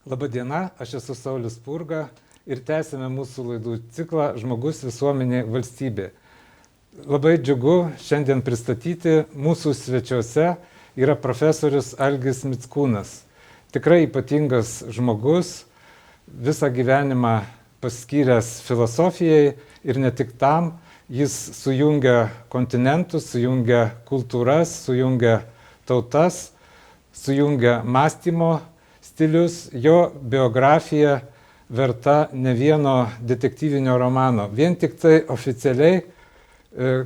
Labadiena, aš esu Saulius Spurga ir tęsime mūsų laidų ciklą Žmogus, visuomenė, valstybė. Labai džiugu šiandien pristatyti mūsų svečiuose yra profesorius Algis Mickūnas. Tikrai ypatingas žmogus, visą gyvenimą paskyręs filosofijai ir ne tik tam, jis sujungia kontinentus, sujungia kultūras, sujungia tautas, sujungia mąstymo stilius, jo biografija verta ne vieno detektyvinio romano. Vien tik tai oficialiai,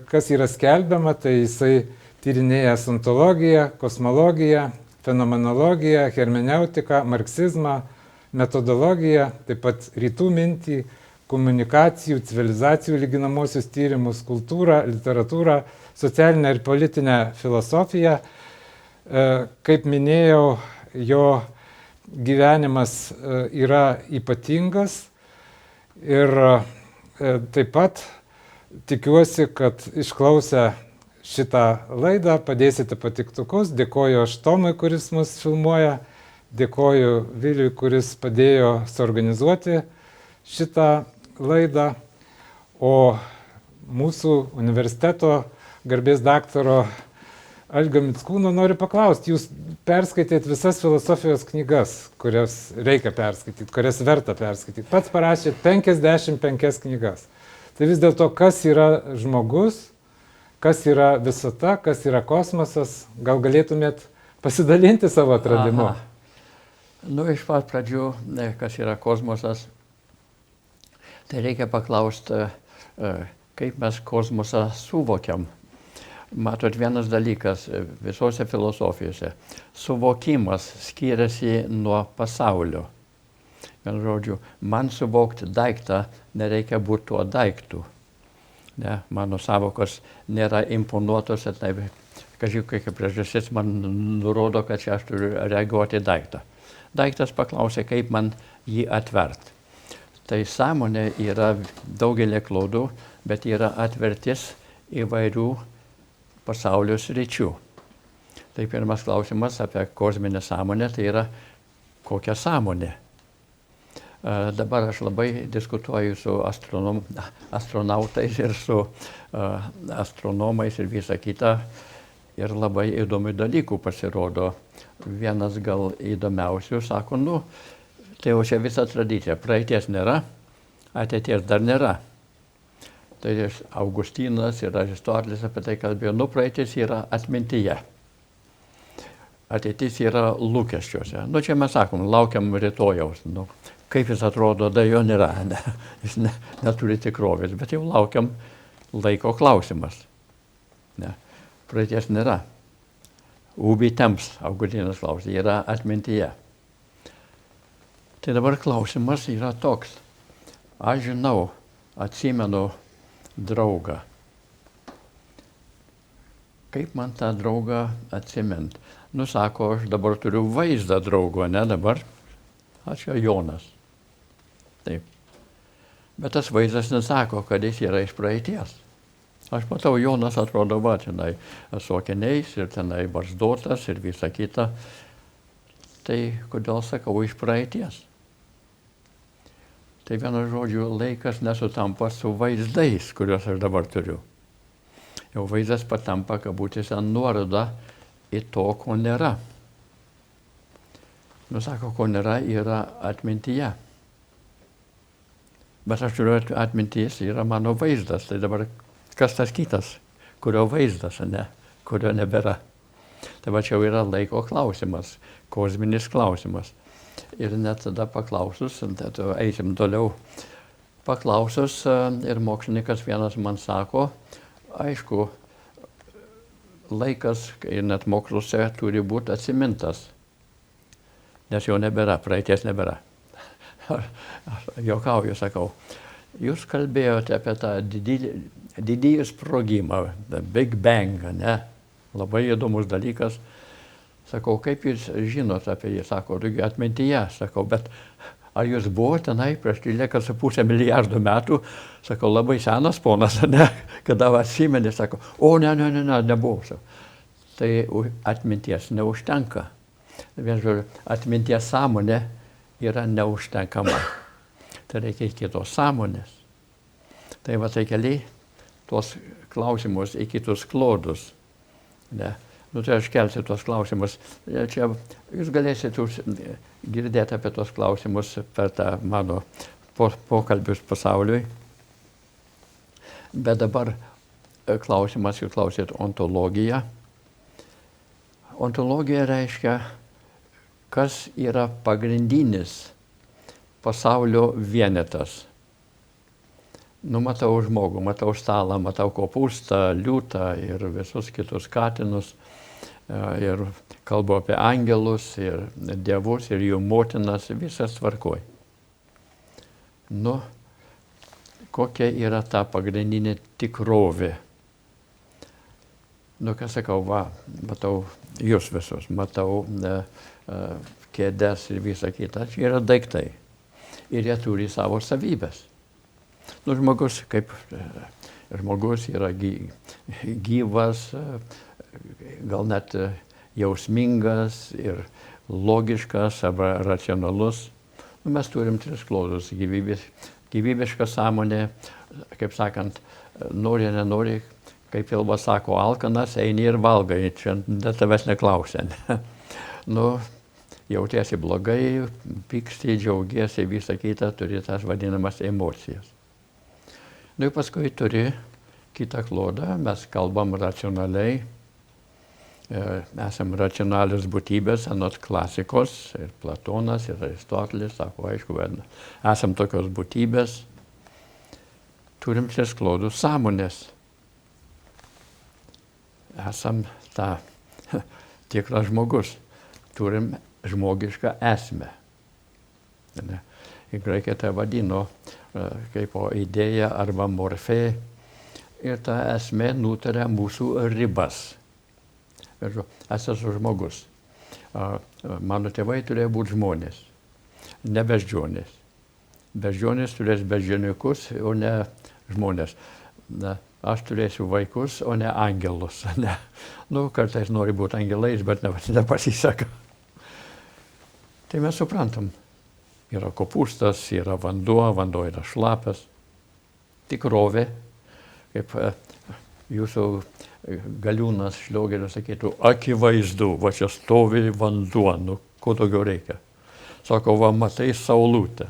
kas yra skelbiama, tai jisai tyrinėjęs ontologiją, kosmologiją, fenomenologiją, hermeneutiką, marksizmą, metodologiją, taip pat rytų mintį, komunikacijų, civilizacijų lyginamosius tyrimus, kultūrą, literatūrą, socialinę ir politinę filosofiją. Kaip minėjau, jo gyvenimas yra ypatingas ir taip pat tikiuosi, kad išklausę šitą laidą padėsite patiktukus. Dėkoju aš Tomui, kuris mus filmuoja, dėkoju Viliui, kuris padėjo suorganizuoti šitą laidą, o mūsų universiteto garbės daktaro Algio Mickūno noriu paklausti, jūs perskaitėt visas filosofijos knygas, kurias reikia perskaityti, kurias verta perskaityti. Pats parašėt 55 knygas. Tai vis dėlto, kas yra žmogus, kas yra visata, kas yra kosmosas, gal galėtumėt pasidalinti savo atradimu? Iš pat pradžių, kas yra kosmosas, tai reikia paklausti, kaip mes kosmosą suvokiam. Matot, vienas dalykas visose filosofijose. Suvokimas skiriasi nuo pasaulio. Vienu žodžiu, man suvokti daiktą nereikia būti tuo daiktu. Ne, mano savokos nėra imponuotos, kažkokia priežastis man nurodo, kad čia aš turiu reaguoti daiktą. Daiktas paklausė, kaip man jį atvert. Tai sąmonė yra daugelį klaidų, bet yra atvertis įvairių pasaulio sričių. Tai pirmas klausimas apie kosminę sąmonę, tai yra kokia sąmonė. Dabar aš labai diskutuoju su astronautais ir su astronomais ir visa kita. Ir labai įdomių dalykų pasirodo. Vienas gal įdomiausių sako, tai jau čia visa tradicija. Praeities nėra, ateities dar nėra. Tai Augustinas ir Aristotelis apie tai kalbėjo, praeitis yra atmintyje. Ateitis yra lūkesčiuose. Čia mes sakom, laukiam rytojaus. Kaip jis atrodo, da jo nėra. Jis neturi tikrovės, bet jau laukiam laiko klausimas. Praeities nėra. Ubi temps, Augustinas klausė, yra atmintyje. Tai dabar klausimas yra toks. Aš žinau, atsimenu draugą. Kaip man tą draugą atsimint? Sako, aš dabar turiu vaizdą draugo, ne dabar? Aš jo Jonas. Taip. Bet tas vaizdas nesako, kad jis yra iš praeities. Aš matau, Jonas atrodo, tenai su akiniais ir tenai barzdotas ir visa kita. Tai kodėl sakau iš praeities? Tai vienu žodžiu, laikas nesutampa su vaizdais, kuriuos aš dabar turiu. Jau vaizdas patampa, kabutėse, nuoroda į to, ko nėra. Sako, ko nėra, yra atmintyje. Bet aš turiu atminties, yra mano vaizdas. Tai dabar kas tas kitas, kurio vaizdas, kurio nebėra. Tai va čia jau yra laiko klausimas, kosminis klausimas. Ir net tada paklausus, eisim toliau, paklausus ir mokslininkas vienas man sako, aišku, laikas, ir net moksluose turi būti atsimintas, nes jo nebėra, praeities nebėra. Aš juokauju, sakau, jūs kalbėjote apie tą didįjį sprogimą, the Big Bang, labai įdomus dalykas. Sakau, kaip jūs žinot apie jį? Sako, atmintyje. Sakau, bet ar jūs buvote tenai prieš 13,5 milijardo metų? Sakau, labai senas ponas, kada atsimeni, sako, nebuvau. Tai atminties neužtenka. Atminties sąmonė yra neužtenkama. Tai reikia kitos sąmonės. Tai va tai keliai tuos klausimus į kitus klodus. Ne. Nu, tai aš kelsiu tuos klausimus. Čia jūs galėsite girdėti apie tuos klausimus per tą mano pokalbius pasauliui. Bet dabar klausimas, jūs klausėt ontologija. Ontologija reiškia, kas yra pagrindinis pasaulio vienetas. Nu, matau žmogų, matau stalą, matau kopūstą, liūtą ir visus kitus katinus. Ir kalbu apie angelus, ir dievus, ir jų motinas, visas tvarkoj. Nu, kokia yra ta pagrindinė tikrovė? Nu, ką sakau, va, matau jūs visus, matau kėdes ir visą kitą. Čia yra daiktai. Ir jie turi savo savybės. Nu, žmogus, kaip žmogus yra gyvas, gal net jausmingas ir logiškas arba racionalus. Nu, mes turim tris klodus - gyvybiška sąmonė, kaip sakant, nori, nenori, kaip Ilva sako, alkanas, eini ir valgai, čia tavęs neklausia. Nu, jautiesi blogai, pyksti, džiaugiesi, visą kitą, turi tas vadinamas emocijas. Nu, ir paskui turi kitą klodą, mes kalbam racionaliai, esam racionalios būtybės, anot klasikos, ir Platonas, ir Aristotelis, sako, aišku, esam tokios būtybės, turim tris klodus sąmonės. Esam ta tikras žmogus, turim žmogišką esmę. Ir graikai tai vadino kaip idėja arba morfė, ir ta esmė nutarė mūsų ribas. Aš esu žmogus. Mano tėvai turėjo būti žmonės, ne beždžionės. Beždžionės turės beždžioniukus, o ne žmonės. Aš turėsiu vaikus, o ne angelus. Ne. Nu, kartais nori būti angelais, bet nepasiseka. Tai mes suprantam. Yra kopūstas, yra vanduo yra šlapias. Tikrovė, kaip jūsų galiūnas Šliogeris sakytų, akivaizdu, va čia stovi vanduo, nu, ko daugiau reikia. Sako, va, matai saulutę.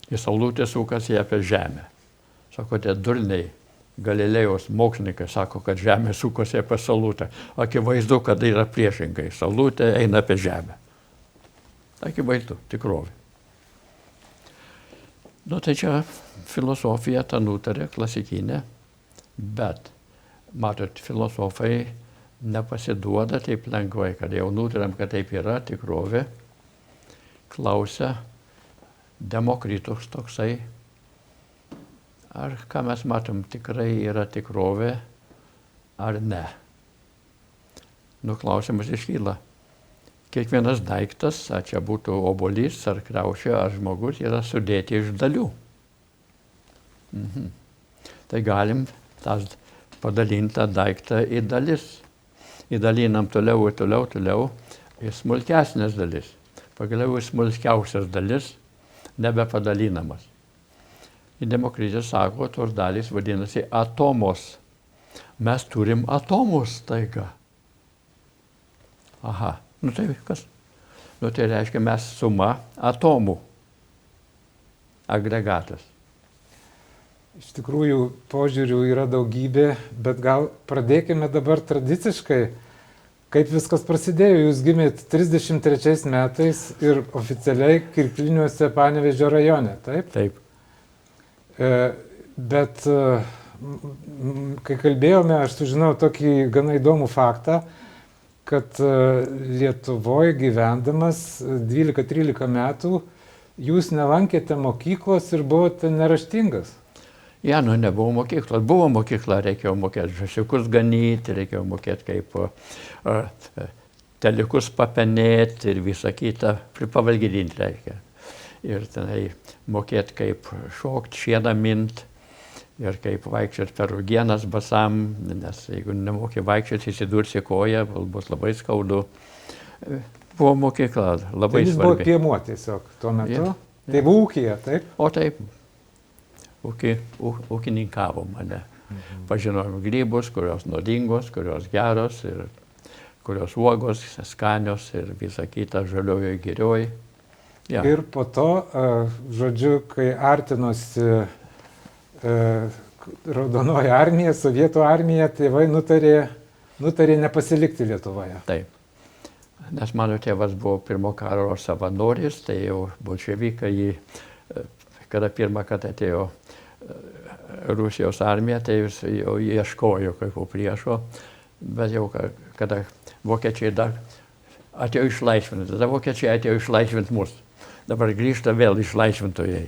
Ir saulutė sukasi apie žemę. Sako, tie durniai, Galilėjos mokslininkai sako, kad žemė sukasi apie saulutę. Akivaizdu, kad yra priešingai. Saulutė eina apie žemę. Akivaizdu, tikrovė. Nu, tai čia filosofija ta nutarė klasikinė, bet, matot, filosofai nepasiduoda taip lengvai, kad jau nutarėm, kad taip yra tikrovė. Klausia Demokritus toksai, ar ką mes matom, tikrai yra tikrovė, ar ne. Nu, klausimas iškyla. Kiekvienas daiktas, ar čia būtų obuolys, ar kriaušė, ar žmogus, yra sudėti iš dalių. Tai galim padalintą daiktą į dalis. Įdalinam toliau ir toliau į smulkesnės dalis. Pagaliau į smulkiausias dalis nebepadalinamas. Ir Demokritas sako, tos dalys vadinasi atomos. Mes turim atomus taiga. Aha, nu tai kas? Nu tai reiškia, mes suma atomų. Agregatas. Iš tikrųjų, požiūrių yra daugybė, bet gal pradėkime dabar tradiciškai, kaip viskas prasidėjo. Jūs gimėt 33 metais ir oficialiai Kirkliniuose Panevėžio rajone, taip? Taip. Bet kai kalbėjome, aš sužinau tokį gana įdomų faktą, kad Lietuvoje gyvendamas 12-13 metų jūs nelankėte mokyklos ir buvote neraštingas. Ja, nu nebuvo mokyklos. Buvo mokykla, reikėjo mokėti žąsiukus ganyti, reikėjo mokėti kaip telikus papenėti ir visą kitą, pavalgydinti reikia. Ir tenai mokėti kaip šokti, šieną mint ir kaip vaikščioti per rugienas basam, nes jeigu nemokė vaikščioti, įsidursi koją, bus labai skaudu. Buvo mokykla, labai Tai jis buvo svarbi. piemuo tiesiog tuo metu. Jo, Tėvų ūkija, taip? O taip, ūkininkavo mane. Pažinojom grybus, kurios nuodingos, kurios geros ir kurios uogos skanios ir visa kita žaliojoje girioje. Ja. Ir po to, žodžiu, kai artinosi Raudonoji armija, Sovietų armija, tėvai nutarė nepasilikti Lietuvoje. Taip. Nes mano tėvas buvo pirmo karo savanoris, tai jau bolševikai jį, kada pirmą kartą atėjo Rusijos armija, tai jis jau ieškojo kaip priešo, bet jau kada vokiečiai dar atėjo išlaisvinti, tada vokiečiai atėjo išlaisvinti mus. Dabar grįžta vėl išlaisvintojai.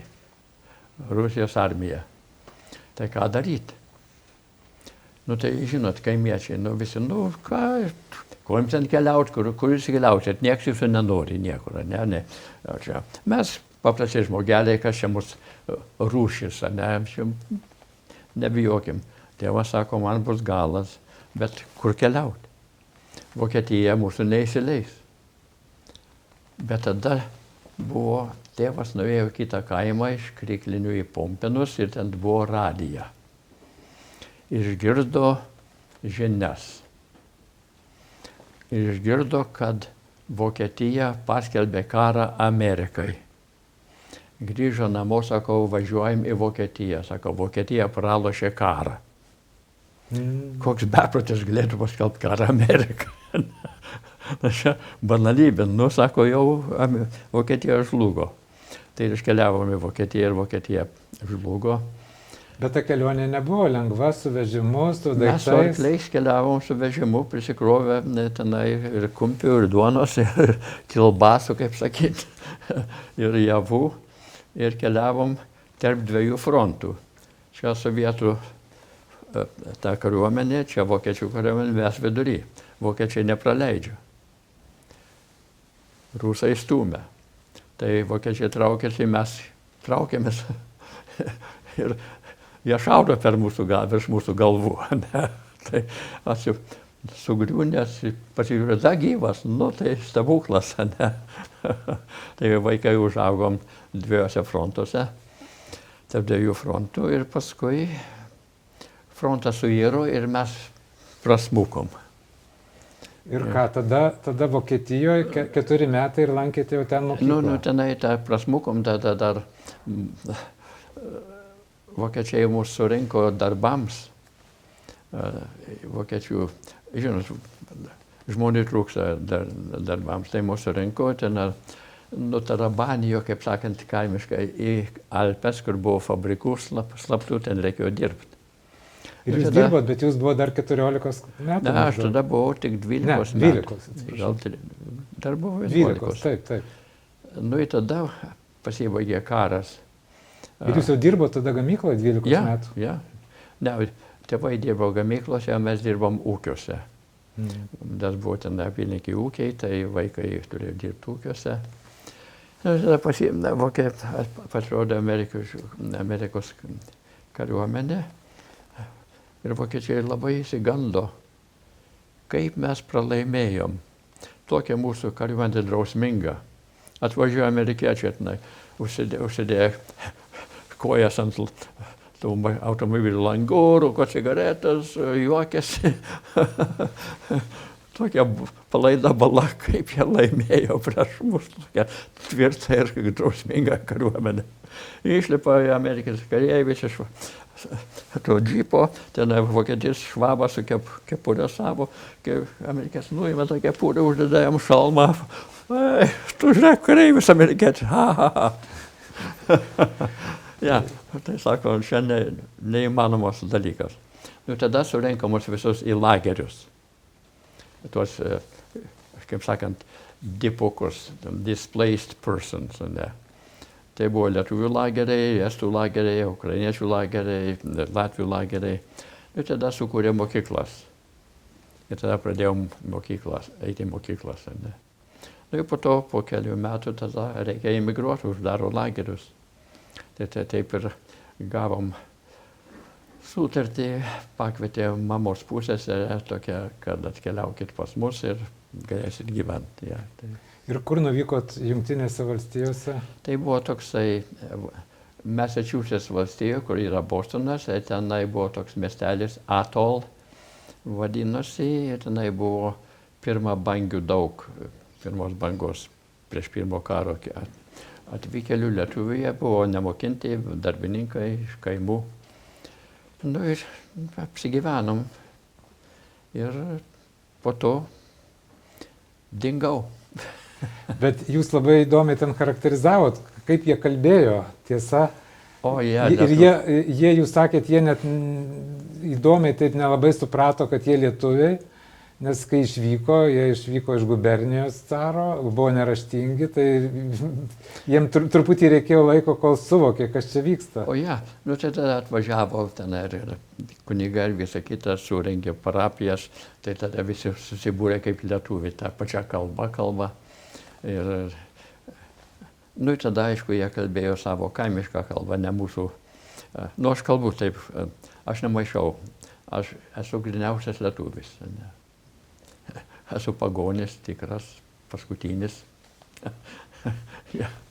Rusijos armija. Tai ką daryti? Nu tai žinot, kaimiečiai, nu visi, nu ką, kur jums ten keliauti, kur jūs keliausit, nieks jūsų nenori niekur, ne. Čia. Mes paprastai žmogeliai, kas čia mus rūšis, ne, nebijokim. Tėvas sako, man bus galas, bet kur keliauti? Vokietija mūsų neįsileis. Bet tada buvo, tėvas nuėjo kitą kaimą iš Kriklinių į Pompinus ir ten buvo radija. Išgirdo žinias. Išgirdo, kad Vokietija paskelbė karą Amerikai. Grįžo namo, sakau, važiuojam į Vokietiją. Sakau, Vokietija pralošė karą. Koks beprotis galėtų paskelbti karą Amerikai. Čia banalybė, nu, sako, jau Vokietija žlugo. Tai iškeliavome į Vokietiją ir Vokietija žlugo. Bet ta kelionė nebuvo lengva, su vežimu, su daiktais. Mes su arkliais keliavom su vežimu, prisikrovę tenai ir kumpių, ir duonos, ir kilbasų, kaip sakyti, ir javų. Ir keliavom tarp dviejų frontų. Čia sovietų ta kariuomenė, čia vokiečių kariuomenė, mes vidury. Vokiečiai nepraleidžia. Rusai stūmė. Tai vokiečiai traukėsi, mes traukėmės. Ir jie šaudo per virš mūsų galvų. Ne? Tai aš sugriūnęs, pasižiūrėjau, da gyvas, nu tai stebuklas. Ne? Tai vaikai užaugom dviejose frontuose, tarp dviejų frontų ir paskui frontas suiro ir mes prasmukom. Ir ką, tada Vokietijoje 4 metai ir lankėte jau ten mokyklą? Nu, tenai prasmukom, tada dar vokiečiai mūsų surinko darbams. Vokiečių, žinot, žmonių trūksta darbams, tai mūsų surinko ten Tarabanijo, kaip sakant, kaimiškai į Alpes, kur buvo fabrikų slaptų, ten reikėjo dirbti. Ir jūs dirbot, bet jūs buvo dar 14 metų? Ne, aš tada buvau tik 12 metų. 12, dar buvo 11. Taip. Nu, ir tada pasibaigė karas. Ir jūs jau dirbo tada gamykloje 12 metų? Ja. Ne, tėvai dirbo gamyklose, o mes dirbom ūkiuose. Nes buvo ten apylinkiai ūkiai, tai vaikai turėjo dirbti ūkiuose. Tada pasirodė Amerikos kariuomenė. Ir vokiečiai labai įsigando, kaip mes pralaimėjom. Tokia mūsų kariuomenė drausminga. Atvažiuoja amerikiečiai, užsidėję kojas ant tų automobilių langų, rūko cigaretas, juokėsi. Tokia palaida bala, kaip jie laimėjo prieš mus, tokia tvirta ir drausminga kariuomenė. Išlipa Amerikos kareivis iš to džipo, ten vokietis švabas su kepurė savo, kai amerikietis nuima tą kepurę, uždeda jam šalmą. Tu žiūrėk, kareivis amerikietis, Ja, tai sako, čia neįmanomas dalykas. Nu, tada surenkamos visus į lagerius. Tuos, kaip sakant, dipukus, displaced persons. Ne? Tai buvo lietuvių lageriai, estų lageriai, ukrainiečių lageriai, latvių lageriai. Ir tada sukūrė mokyklas. Ir tada pradėjom eiti į mokyklas. Ne? Nu, ir po to, po kelių metų, tada reikia emigruoti, uždaro lagerius. Tai taip ir gavom sutartį, pakvietė mamos pusėse tokia, kad atkeliaukit pas mus ir galėsit gyventi. Ja, tai. Ir kur nuvykot Jungtinėse valstijose? Tai buvo toksai Massachusetts valstijoje, kur yra Bostonas, ir tenai buvo toks miestelis Atoll vadinosi, ir tenai buvo pirma bangių daug, pirmos bangos prieš pirmo karo atvykėlių Lietuvoje, buvo nemokinti darbininkai iš kaimų. Nu ir apsigyvenom ir po to dingau. Bet jūs labai įdomiai ten charakterizavot, kaip jie kalbėjo, tiesa. O, Ir jie, jūs sakėt, jie net įdomiai taip nelabai suprato, kad jie lietuviai, nes kai jie išvyko iš gubernijos caro, buvo neraštingi, tai jiem truputį reikėjo laiko, kol suvokė, kas čia vyksta. O nu tai tada atvažiavo ten ir kunigai ir visa kita, surengė parapijas, tai tada visi susibūrė kaip lietuviai, tą pačią kalbą. Ir nu tada, aišku, jie kalbėjo savo kaimišką kalbą, ne mūsų. Nu, aš kalbu taip, aš nemaišau, aš esu gryniausias lietuvis. Esu pagonis, tikras, paskutinis.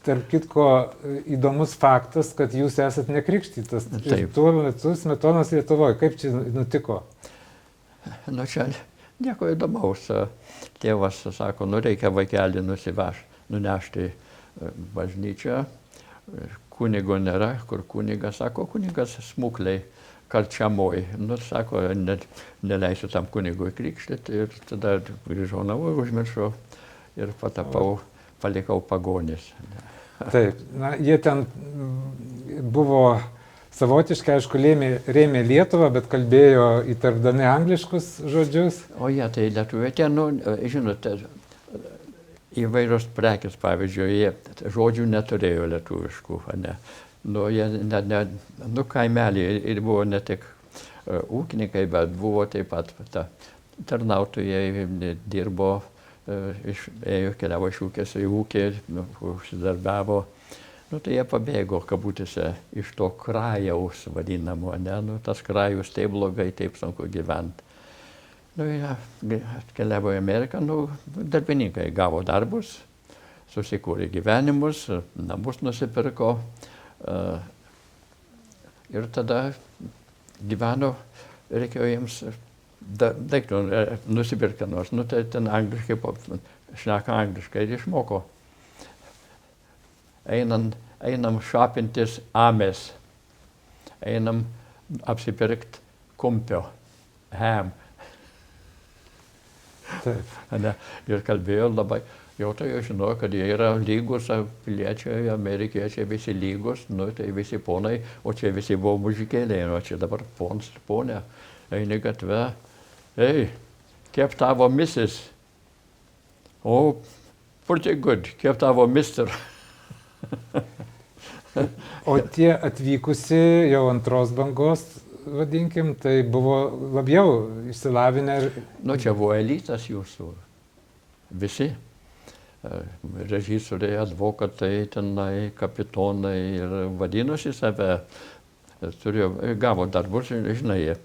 Tarp kitko, įdomus faktas, kad jūs esat nekrikštytas. Taip. Tuo metu Smetonas Lietuvoje. Kaip čia nutiko? Nu, čia nieko įdomaus. Tėvas sako, nu reikia vaikelį nunešti bažnyčią. Kunigo nėra, kur kunigas sako, kunigas smukliai karčiamoj. Nu, sako, neleisiu tam kunigui krikštyti ir tada grįžau namo, užmiršau ir palikau pagonis. Taip, na, jie ten buvo savotiškai, aišku, rėmė Lietuvą, bet kalbėjo įtardami angliškus žodžius. O tai lietuviai, nu, žinote, įvairios prekės, pavyzdžiui, jie žodžių neturėjo lietuviškų, ne. Nu, nu, kaimelį ir buvo ne tik ūkininkai, bet buvo taip pat tarnautojai, dirbo, keliavo iš ūkės į ūkį, užsidarbiavo. Nu, tai jie pabėgo, kabutėse, iš to krajaus vadinamo, ne, nu, tas krajus taip blogai, taip sunku gyventi. Nu, jie atkeliavo į Ameriką, nu, darbininkai gavo darbus, susikūrė gyvenimus, namus nusipirko ir tada gyveno, reikėjo jiems daiktų nusipirkti nors, nu, tai ten angliškai, šneka angliškai ir išmoko. Einam šapintis amės, einam apsipirkti kumpio, ham. Taip. Ir kalbėjo labai, jau tai jau žinojo, kad jie yra lygus piliečiai, amerikiečiai visi lygus, nu tai visi ponai, o čia visi buvo mužikėliai, o čia dabar ponas ir ponė, eini gatve, ei, kaip tavo misis? O, pretty good, kaip tavo mister? O tie atvykusi jau antros bangos, vadinkim, tai buvo labiau išsilavinę. Nu, čia buvo elitas jūsų. Visi. Režisoriai, advokatai, tenai, kapitonai ir vadinosi save. Gavo darbus, žinai, jie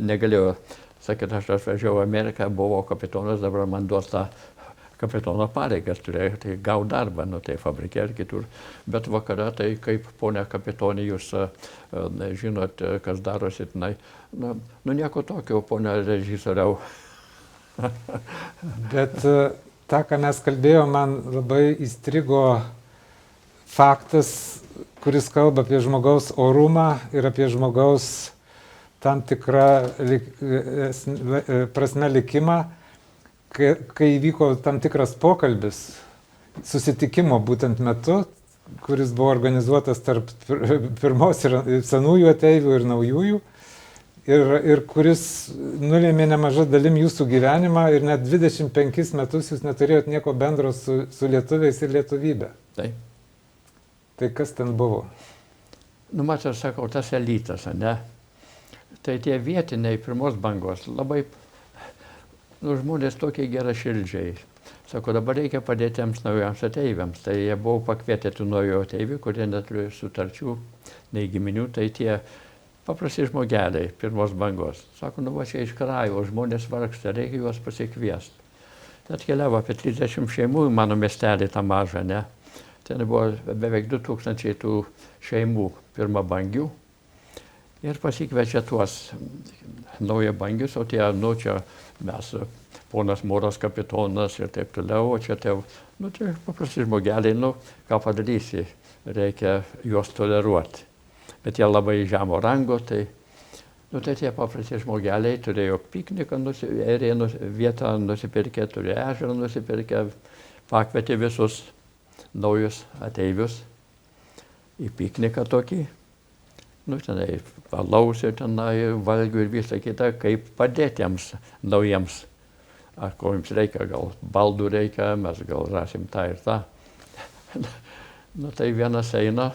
negalėjo sakyti, aš važiavau į Ameriką, buvau kapitonas, dabar man duos tą kapitono pareigas, turėjo tai gauti darbą, nu tai fabrike ir kitur. Bet vakare, tai kaip ponia kapitonė, jūs žinot, kas darosi tenai. Nu, nieko tokio, ponia režisoriau. Bet tą, ką mes kalbėjome, man labai įstrigo faktas, kuris kalba apie žmogaus orumą ir apie žmogaus tam tikrą prasme likimą, kai vyko tam tikras pokalbis, susitikimo būtent metu, kuris buvo organizuotas tarp pirmos ir senųjų ateivių ir naujųjų, ir kuris nulėmė nemaža dalim jūsų gyvenimą ir net 25 metus jūs neturėjot nieko bendro su lietuviais ir lietuvybė. Taip. Tai kas ten buvo? Nu, matai, aš sakau, tas elitas, ne? Tai tie vietiniai pirmos bangos labai... Nu, žmonės tokie geraširdžiai. Sako, dabar reikia padėti jiems naujams ateiviams. Tai jie buvo pakvietę tų naujų ateivių, kurie neturėjo sutarčių, nei giminių, tai tie paprasti žmogeliai pirmos bangos. Sako, nu va čia iš krajo, žmonės vargsta, reikia juos pasikviesti. Atkeliavo apie 30 šeimų į mano miestelį tą mažą, ne? Ten buvo beveik 2000 tų šeimų pirmabangių. Ir pasikviečia tuos naujabangius, o tie, nu, čia mes, ponas Moras kapitonas ir taip toliau, o čia tai paprasti žmogeliai, nu, ką padarysi, reikia juos toleruoti. Bet jie labai žemo rango, tai tie paprasti žmogeliai turėjo pikniką, vietą nusipirkę, turėjo ežerą nusipirkę, pakvietė visus naujus ateivius į pikniką tokį. Tenai alaus ir tenai valgių ir visą kitą, kaip padėti jiems naujiems. Ar ko jums reikia, gal baldų reikia, mes gal rasim tą ir tą. Tai vienas eina,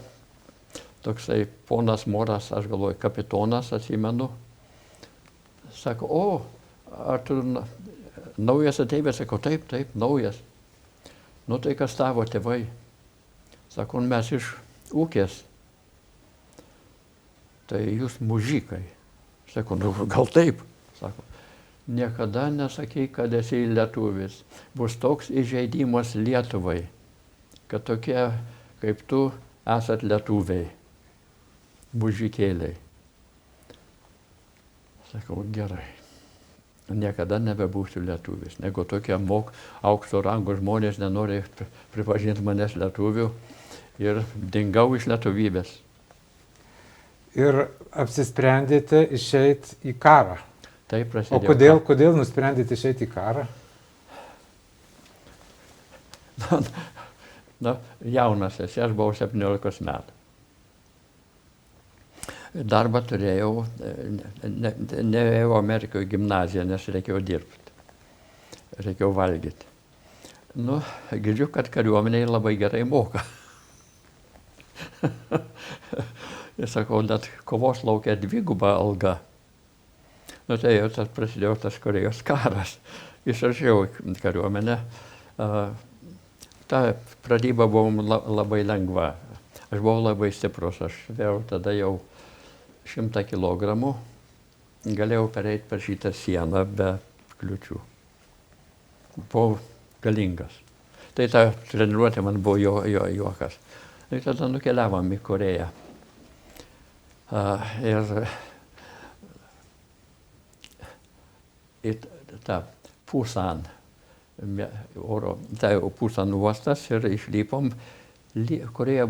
toksai ponas Moras, aš galvoju, kapitonas, atsimenu. Sako, o, ar tu naujas ateivės? Sako, taip, naujas. Tai kas tavo tėvai? Sako, mes iš ūkės. Tai jūs mužikai. Sako, gal taip. Sako, niekada nesakai, kad esi lietuvis. Bus toks įžeidimas Lietuvai, kad tokie kaip tu esat lietuviai. Mužikėliai. Sakau, gerai. Niekada nebebūsiu lietuvis. Negu tokie aukšto rango žmonės nenori pripažinti manęs lietuvių ir dingau iš lietuvybės. Ir apsisprendėte išeiti į karą. Taip prasidėjo. O kodėl nusprendėte išeiti į karą? Jaunas esi, aš buvau 17 metų. Darbą turėjau, neėjau Amerikoje gimnaziją, nes reikėjo dirbti. Reikėjo valgyti. Girdžiu, kad kariuomeniai labai gerai moka. Ir sakau, net kovos laukia 2 alga. Tai jau prasidėjo tas Korėjos karas. Išrašiau kariuomenę. Ta pradyba buvo labai lengva. Aš buvau labai stiprus. Aš vėl tada jau 100 kilogramų. Galėjau pereiti per šitą sieną be kliučių. Buvau galingas. Tai ta treniruotė man buvo juokas. Ir tada nukeliavom į Koreją. Ir tą Pusan, Pusan uostas ir išlipom. Koreja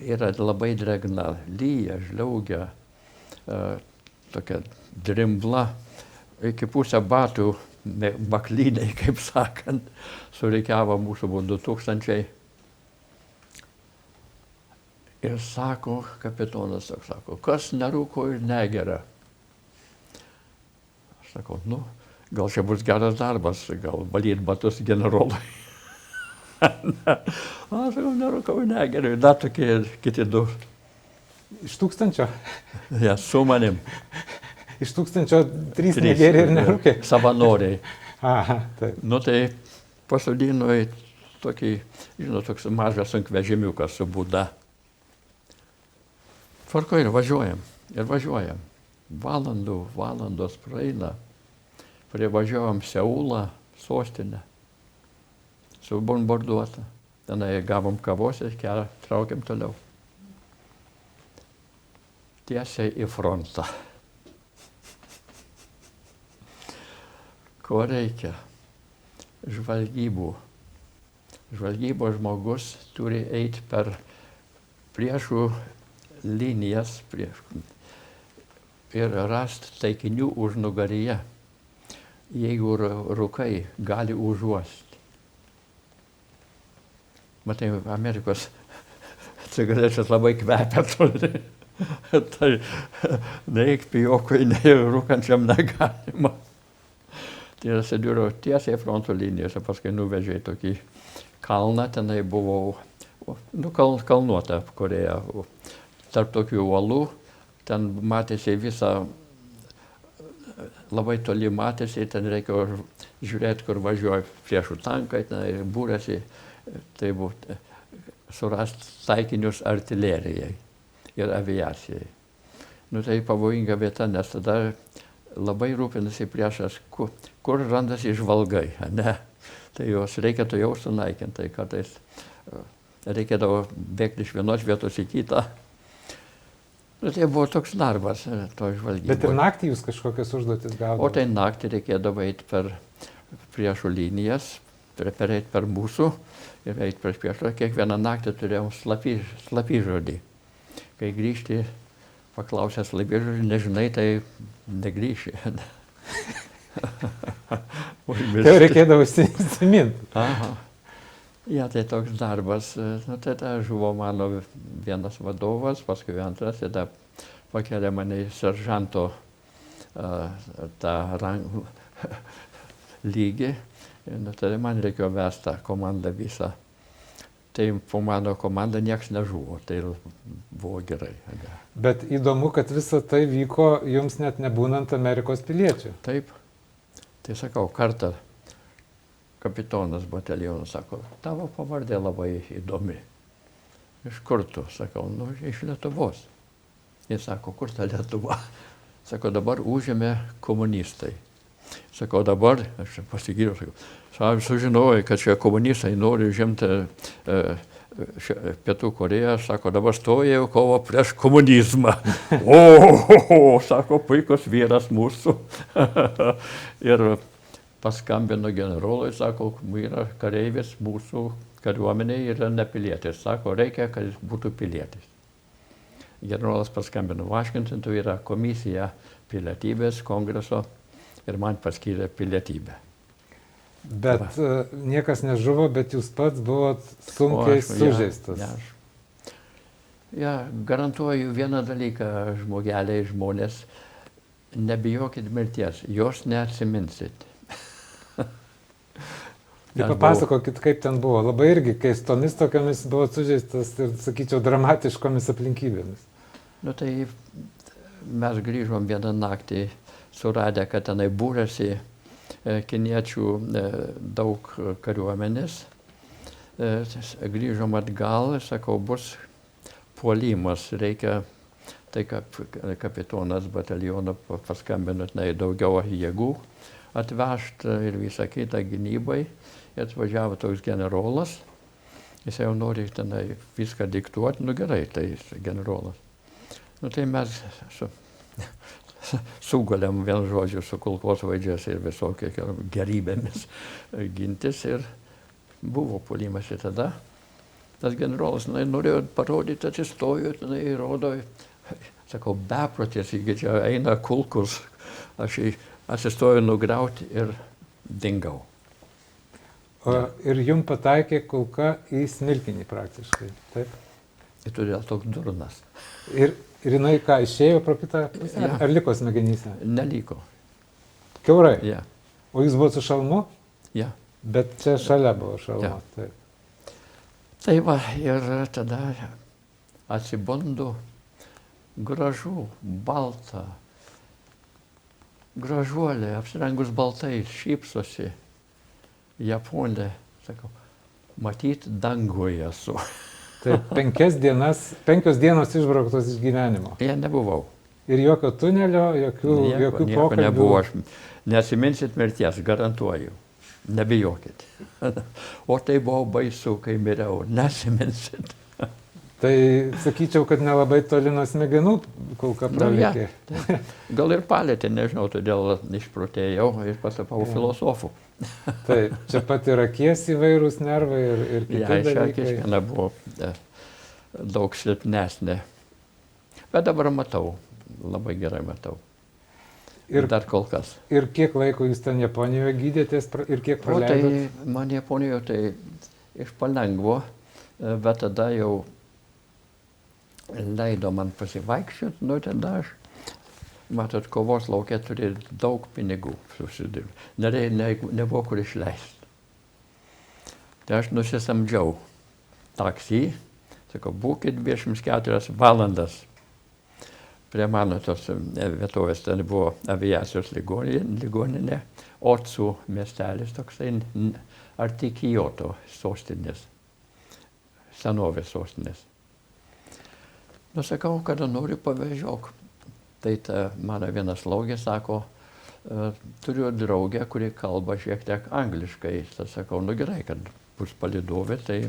yra labai drėgna, lyja, žliaugia, tokia drimbla. Iki pusę batų baklydai, kaip sakant, surikiavo mūsų 2000. Ir sako, kapitonas, sako, kas nerūko ir negeria. Aš sakau, gal čia bus geras darbas, gal valyt batus generolui. Aš sakau, nerūkau ir negeriu. Ir dar tokie kiti 2. Iš 1000? Ja, su manim. Iš 1003 negėrė ir nerūkė? Savanoriai. Aha, taip. Tai pasodino į tokį, toks mažas sunkvežimiukas su būda. Tvarko ir važiuojam. Valandos praeina. Privažiavom Seulą, sostinę. Subombarduota. Tenai gavom kavos ir kelią, traukiam toliau. Tiesiai į frontą. Ko reikia? Žvalgybų. Žvalgybos žmogus turi eiti per priešų linijas ir rasti taikinių užnugaryje. Jeigu rūkai gali užuosti. Matai, Amerikos cigaretės labai kvepia toli. Tai neik pijokui, nei rūkančiam negalima. Tai atsidūriau tiesiai fronto linijose, paskui nuvežė į tokį kalną, tenai buvau, kalnuota Koreja, tarp tokių uolų, ten matėsi visą, labai toli matėsi, ten reikėjo žiūrėti, kur važiuoja priešų tankai, ten būrėsi, tai buvo surasti taikinius artilerijai ir aviacijai. Tai pavojinga vieta, nes tada labai rūpinasi priešas, kur randasi žvalgai, ne? Tai juos reikėtų jau sunaikinti, tai kartais reikėdavo bėgti iš vienos vietos į kitą. Nu, tai buvo toks darbas to žvalgybos. Bet ir naktį jūs kažkokias užduotis gaudavote? O tai naktį reikėdavo eiti per priešų linijas, eiti per mūsų ir eiti prieš priešą. Kiekvieną naktį turėjom slapyžodį. Kai grįžti, paklausęs slapyžodį, nežinai, tai negrįši. Tai reikėdavo įsiminti. Aha. Ja, tai toks darbas. Nu, tai žuvo mano vienas vadovas, paskui antras, tada pakėlė mane į seržanto tą lygį. Nu, tada man reikėjo vesti tą komandą visą. Tai po mano komandą nieks nežuvo, tai buvo gerai. Bet įdomu, kad visa tai vyko jums net nebūnant Amerikos piliečių. Taip. Tai sakau, kartą kapitonas bataliono sako, tavo pavardė labai įdomi. Iš kur tu? Sakau, nu, iš Lietuvos. Jis sako, kur ta Lietuva? Sako, dabar užėmė komunistai. Sakau, dabar, aš pasigyriau, sakau, sužinojau, kad čia komunistai nori užimti Pietų Koreją, sako, dabar stoja jau kovo prieš komunizmą. O, sako, puikus vyras mūsų. Ir paskambino generolui, sako, yra kareivis mūsų kariuomenėje yra nepilietis. Sako, reikia, kad jis būtų pilietis. Generolas paskambino Vašingtonui, yra komisija pilietybės kongreso ir man paskyrė pilietybę. Bet niekas nežuvo, bet jūs pats buvot sunkiai sužeistas. Ja, garantuoju vieną dalyką, žmogeliai, žmonės, nebijokit mirties, jos neatsiminsit. Tai papasakokit, kaip ten buvo. Labai irgi keistomis tokiamis buvo sužeistas ir, sakyčiau, dramatiškomis aplinkybėmis. Nu tai mes grįžom vieną naktį, suradę, kad tenai būrėsi kiniečių daug kariuomenės. Grįžom atgal, sakau, bus puolimas, reikia, tai kapitonas bataliono paskambino daugiau jėgų atvežti ir visą kitą gynybai. Ir atvažiavo toks generolas, jis jau nori tenai viską diktuoti, nu gerai, tai generolas. Nu tai mes sugulėm vien žodžiu su kulkosvaidžiais ir visokie gerybėmis gintis ir buvo puolimas ir tada. Tas generolas norėjo parodyti, atsistojo, rodo, sakau, beprotis, čia eina kulkus, aš atsistoju nugriauti ir dingau. Ir jum pataikė kulka į smilkinį praktiškai, taip? Ir todėl toks durnas. Ir jinai ką, išėjo pro kitą pusę? Ja. Ar liko smegenyse? Neliko. Kiaurai? Ja. O jūs buvote su šalmu? Ja. Bet čia šalia buvo šalmo, ja. Taip. Tai va, ir tada atsibundu, gražu, balta, gražuolė, apsirengus baltai, šypsosi, Japonė, sakau, matyt, danguje esu. Tai 5 dienos išbrauktos iš gyvenimo. Ja, nebuvau. Ir jokio tunelio, jokių pokalbių. Nebuvo, aš nesiminsit mirties, garantuoju. Nebijokit. O tai buvo baisu, kai miriau, nesiminsit. Tai sakyčiau, kad nelabai toli nuo smegenų kulka pralėkė. Ja, gal ir palėtė, nežinau, todėl išprotėjau ir pasapau filosofu. Tai čia pat ir akies įvairūs nervai ir kiti dalykai. Kiekviena buvo daug silpnesnė. Bet dabar matau, labai gerai matau. Ir dar kol kas. Ir kiek laiko jūs ten Japonijoje gydėtės ir kiek praleidot? Tai man Japonijoje tai iš palengvo, bet tada jau leido man pasivaikščioti, nu tada aš, matot, kovos lauke turi daug pinigų susidirbti. Nebuvo kur išleisti. Tai aš nusisamdžiau taksį, sakau, būkit 24 valandas. Prie mano tos vietovės ten buvo aviacijos ligoninė, Otsu miestelis toksai, arti Kyoto sostinės, senovės sostinės. Nusakau, kada noriu pavežiok. Tai mano vienas slaugė sako, turiu draugę, kuri kalba šiek tiek angliškai. Tai sakau, nu gerai, kad bus palydovė, tai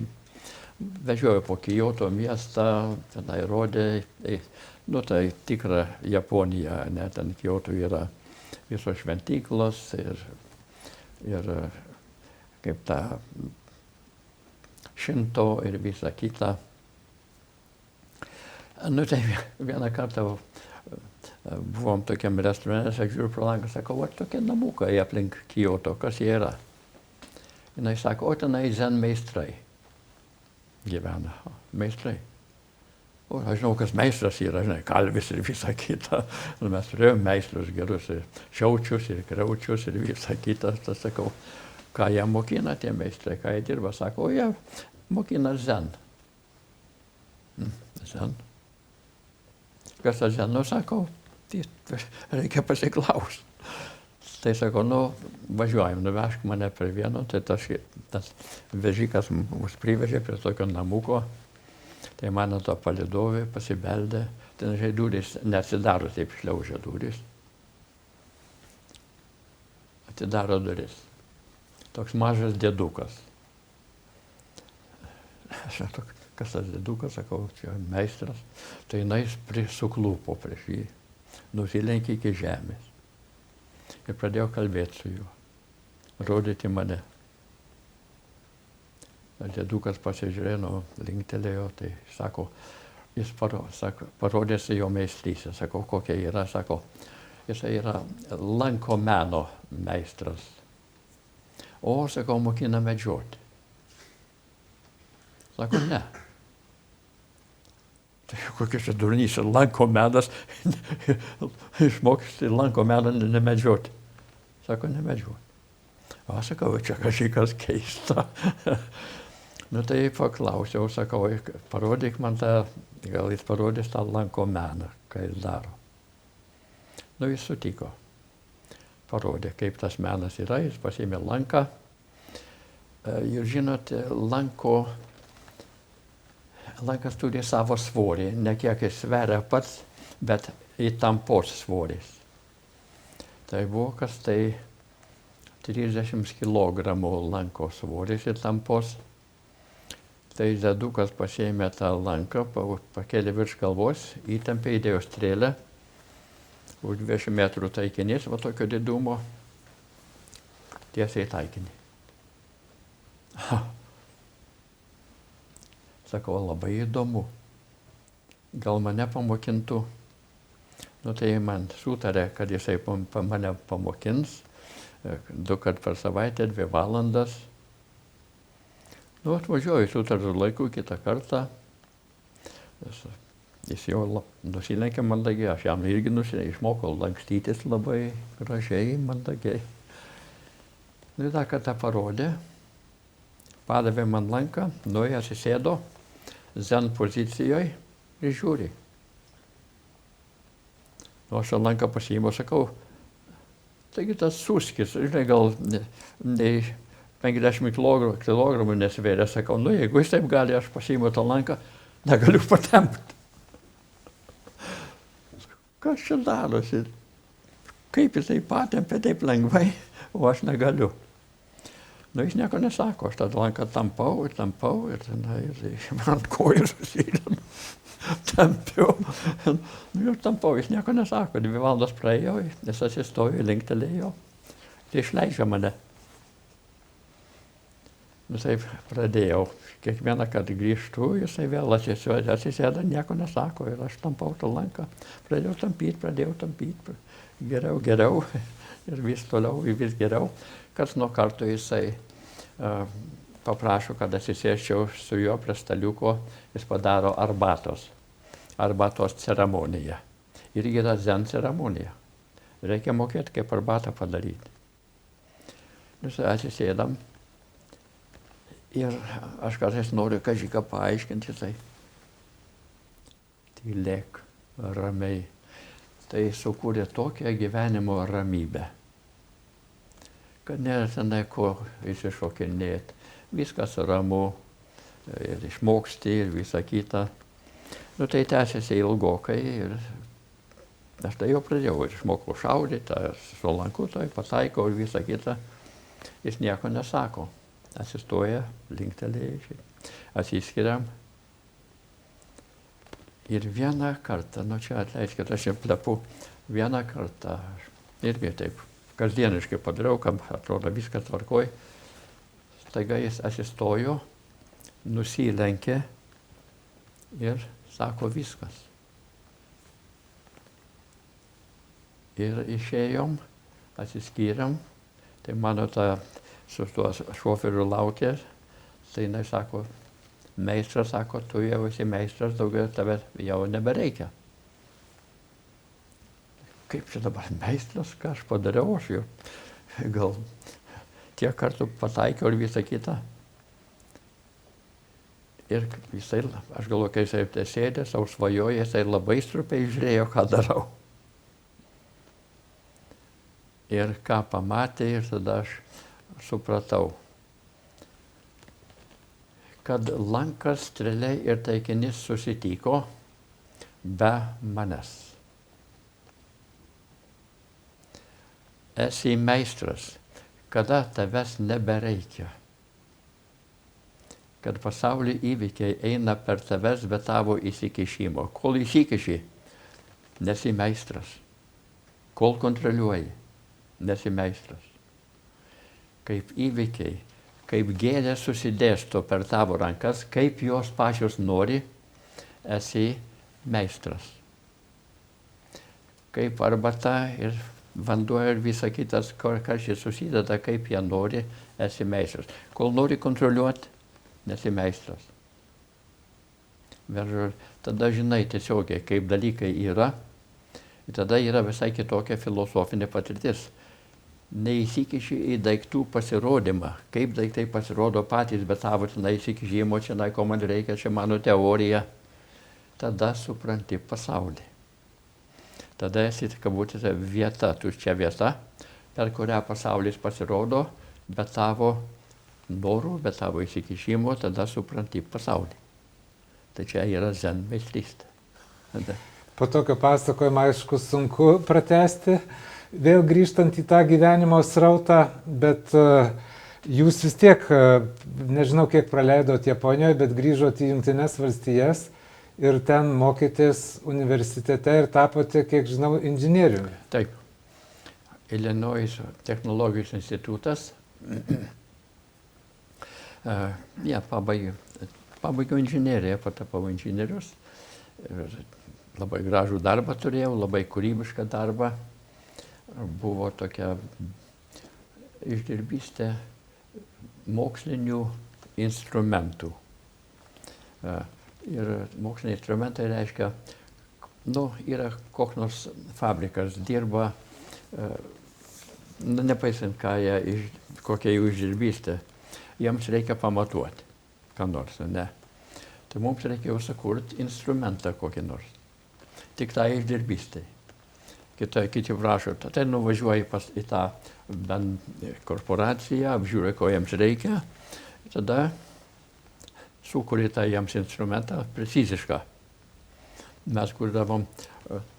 vežioju po Kyoto miestą, tenai rodė, nu tai tikra Japonija, ne, ten Kyoto yra visos šventyklos ir kaip ta Šinto ir visa kita. Nu tai vieną kartą buvom tokiam restorane, aš žiūriu pro langą, sakau, va tokie namukai aplink Kyoto, kas jie yra? Jinai sako, o tenai zen meistrai gyvena. Meistrai. O aš žinau, kas meistras yra, žinai, kalvis ir visa kita. Mes turėjome meistrus gerus, ir šiaučius, ir kraučius, ir visa kita. Tai sakau, ką jie mokina, tie meistrai, ką jie dirba, sako, o jie mokina zen. Zen. Kas tas zen, nu sakau, tai reikia pasiklausti. Tai sakau, nu važiuojam, nuvežk mane prie vieno, tai tas vežikas mus privežė prie tokio namuko. Tai mano to palydovė pasibeldė, ten žai durys neatsidaro, taip šliaužia durys. Atidaro duris. Toks mažas dėdukas. Aš sakau, kas tas dėdukas, sakau, čia meistras. Tai jinai suklupo prieš jį, nusilenkė iki žemės. Ir pradėjau kalbėti su juo, rodyti mane. Dėdukas pasižiūrėjo, linktelėjo, tai sako, jis parodėsi jo meistrystę. Sakau, kokia yra, sako, jis yra lanko meno meistras. O, sakau, mokina medžioti. Sako, ne. Tai kokia čia durnys, lanko menas, išmoksti lanko meną nemedžioti. Sako, nemedžioti. O, sakau, čia kažkas keista. Nu tai paklausiau, sakau, parodyk man tą, gal jis parodys tą lanko meną, ką jis daro. Nu jis sutiko. Parodė, kaip tas menas yra, jis pasiėmė lanką. Ir žinote, lankas turi savo svorį, ne kiek jis sveria pats, bet įtampos svoris. Tai buvo kas tai 30 kg lanko svoris įtampos. Tai dėdukas pasiėmė tą lanką, pakėlė virš galvos, įtampė, įdėjo strėlę, už 20 metrų taikinys, va tokio didumo, tiesiai taikinį. Sakau, labai įdomu. Gal mane pamokintų. Nu tai man sutarė, kad jisai mane pamokins 2 kart per savaitę, 2 valandas. Nu atvažiuoju sutartų laikų kitą kartą. Jis jau nusilenkė mandagiai, aš jam irgi išmokau lankstytis labai gražiai, mandagiai. Nu ir tą kartą parodė, padavė man lanką, nuėjo atsisėdo zen pozicijoje ir žiūri. Nu aš tą lanką pasiimu, sakau, taigi tas suskis, žinai, gal nei 50 kg nesvėrė, sakau, nu jeigu jis taip gali, aš pasiimu tą lanką, negaliu patempti. Kas čia darosi? Kaip jisai patempė taip lengvai, o aš negaliu. Nu jis nieko nesako, aš tą lanką tampau ir man kojų susideda. Tampiau. Nu ir tampau, jis nieko nesako, 2 valandos praėjo, jis atsistojo, linktelėjo, tai išleidžia mane. Nu taip pradėjau, kiekvieną kartą grįžtu, jisai vėl atsisėda, nieko nesako ir aš tampau tą lanką. Pradėjau tampyti, geriau ir vis toliau, vis geriau. Kas nuo karto jisai paprašo, kad atsisėsčiau su juo prie staliuko, jis padaro arbatos ceremoniją. Ir yra zen ceremonija. Reikia mokėti, kaip arbatą padaryti. Mes atsisėdam. Ir aš kartais noriu kažką paaiškinti, tai tylėk ramiai. Tai sukūrė tokią gyvenimo ramybę, kad nėra tenai ko išsišokinėti. Viskas ramu, ir išmoksti, ir visa kita. Nu tai tęsiasi ilgokai ir Aš tai jau pradėjau ir išmokau šaudyti, su lanku tai pataikau ir visą kitą. Jis nieko nesako. Atsistoja, linktelėjai, atsiskiriam. Ir vieną kartą, čia atleiskit, aš jau plepu, vieną kartą, irgi taip, kasdieniškai padariau, kad atrodo viskas tvarkoj. Staiga jis atsistojo, nusilenkė ir sako viskas. Ir išėjom, atsiskyrėm, tai mano ta su tuo šoferiu laukė, tai jinai sako, meistras sako, tu jau esi meistras, daugiau tave jau nebereikia. Kaip čia dabar meistras, ką aš padariau, aš jau gal tiek kartų pataikiau ir visą kitą. Ir jisai, aš galvoju, kai jisai sėdė, savo svajoja, jisai labai strupiai žiūrėjo, ką darau. Ir ką pamatė, ir tada aš supratau, kad lankas, strėliai ir taikinys susitiko be manęs. Esi meistras, kada tavęs nebereikia. Kad pasaulio įvykiai eina per tavęs be tavo įsikišimo. Kol įsikiši, nesi meistras. Kol kontroliuoji, nesi meistras. Kaip įvykiai, kaip gėlės susidėsto per tavo rankas, kaip jos pačios nori, esi meistras. Kaip arbata ir vanduo ir visa kitas, kas čia susideda, kaip jie nori, esi meistras. Kol nori kontroliuoti, nesi meistras. Tada žinai tiesiogiai, kaip dalykai yra, ir tada yra visai kitokia filosofinė patirtis. Neįsikiši į daiktų pasirodymą, kaip daiktai pasirodo patys, bet tavo tenai įsikišimo, čia ko man reikia, čia mano teorija. Tada supranti pasaulį. Tada esi kabutėse vieta, tuščia vieta, per kurią pasaulis pasirodo, bet tavo norų, bet tavo įsikišimo, tada supranti pasaulį. Tai čia yra zen meistrystė. Po tokio pasakojimo, aišku, sunku pratęsti. Vėl grįžtant į tą gyvenimo srautą, bet jūs vis tiek, nežinau kiek praleidot Japonijoje, bet grįžot į Jungtines valstijas ir ten mokytės universitete ir tapote, kiek žinau, inžinieriumi. Taip. Illinois technologijos institutas. Pabaigiau inžineriją, patapau inžinierius. Labai gražų darbą turėjau, labai kūrybišką darbą. Buvo tokia išdirbystė mokslinių instrumentų. Ir moksliniai instrumentai reiškia, yra koks nors fabrikas, dirba, nepaisant kokia jų išdirbystė, jiems reikia pamatuoti, ką nors, ne. Tai mums reikėjo sukurti instrumentą kokį nors, tik tą išdirbystę. Kiti prašo, tai nuvažiuoji į tą korporaciją, apžiūrė, ko jiems reikia, tada sukuri tą jiems instrumentą precizišką. Mes kurdavom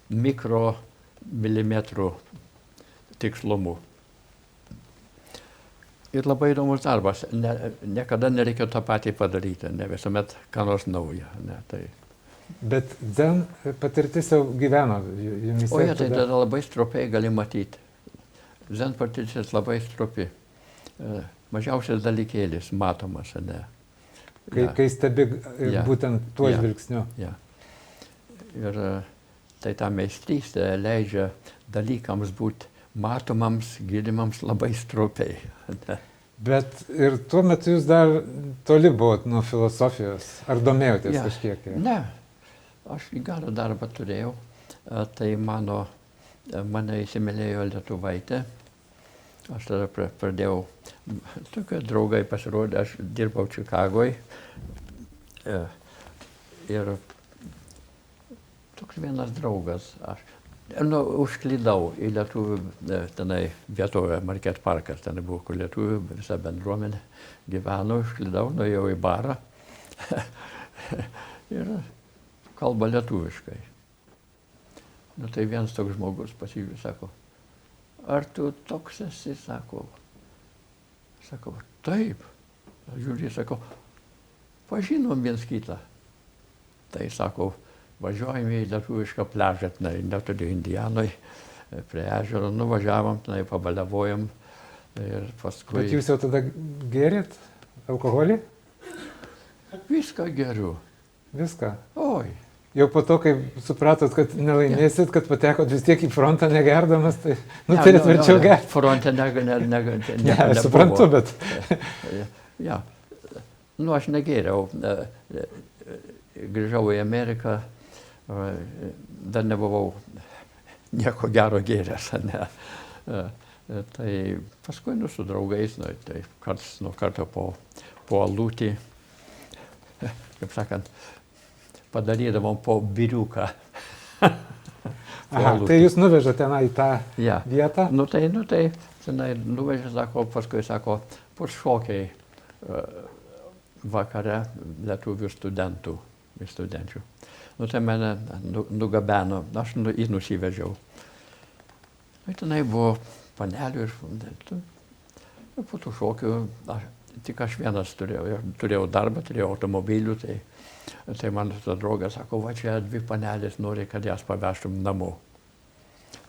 mikromilimetrų tikslumu. Ir labai įdomus darbas, niekada nereikėjo tą patį padaryti, ne visuomet ką nors naujo. Bet zen patirtis jau gyveno jumise. O tai tada labai stropiai gali matyti. Zen patirtis labai stropi. Mažiausias dalykėlis matomas, ne. Kai stebi būtent tuo žvilgsniu. Ja. Ir tai ta meistrystė leidžia dalykams būti matomams, girdimams labai stropiai. Bet ir tuo metu jūs dar toli buvot nuo filosofijos. Ar domėjotės kažkiek? Ne. Aš gerą darbą turėjau, tai mane įsimylėjo Lietuvaitė. Aš tada pradėjau, tokie draugai pasirodė, aš dirbau Čikagoje. Ir toks vienas draugas, aš užklydau į lietuvių, tenai vietovę, Market Parkas, ten buvo, kur lietuvių, visa bendruomenė gyveno, užklydau, nuėjau į barą. Ir kalba lietuviškai. Nu tai vienas toks žmogus pasižiūrė, sako, ar tu toks esi, sako. Sakau, taip. Žiūrė, sako, pažinom viens kitą. Tai sako, važiuojame į lietuvišką pliažą, netoli Indianoj, prie ežero, nuvažiavom, pabaliavojom ir paskui... Bet jūs jau tada gėrėt alkoholį? Viską geriu. Viską? Oi. Jau po to, kai supratot, kad nelaimėsit, kad patekot vis tiek į frontą negerdamas, tai nutarėt verčiau gerti. Fronte aš suprantu, bet... Ja. Nu, aš negėriau. Grįžau į Ameriką, dar nebuvau nieko gero gėręs, ne. Tai paskui su draugais, tai karts nuo karto po alutį, kaip sakant, padarydavom po biriuką. Aha, tai jūs nuvežate tenai į tą vietą? Nu tai, tenai nuvežė, sako, paskui sako, bus šokiai vakare lietuvių studentų ir studenčių. Nu tai mane nugabeno, aš jį nusivežiau. Ir tenai buvo panelių ir po tų šokių, tik aš vienas turėjau darbą, turėjau automobilių, tai man ta draugė sako, va čia dvi panelės nori, kad jas pavežtum namo.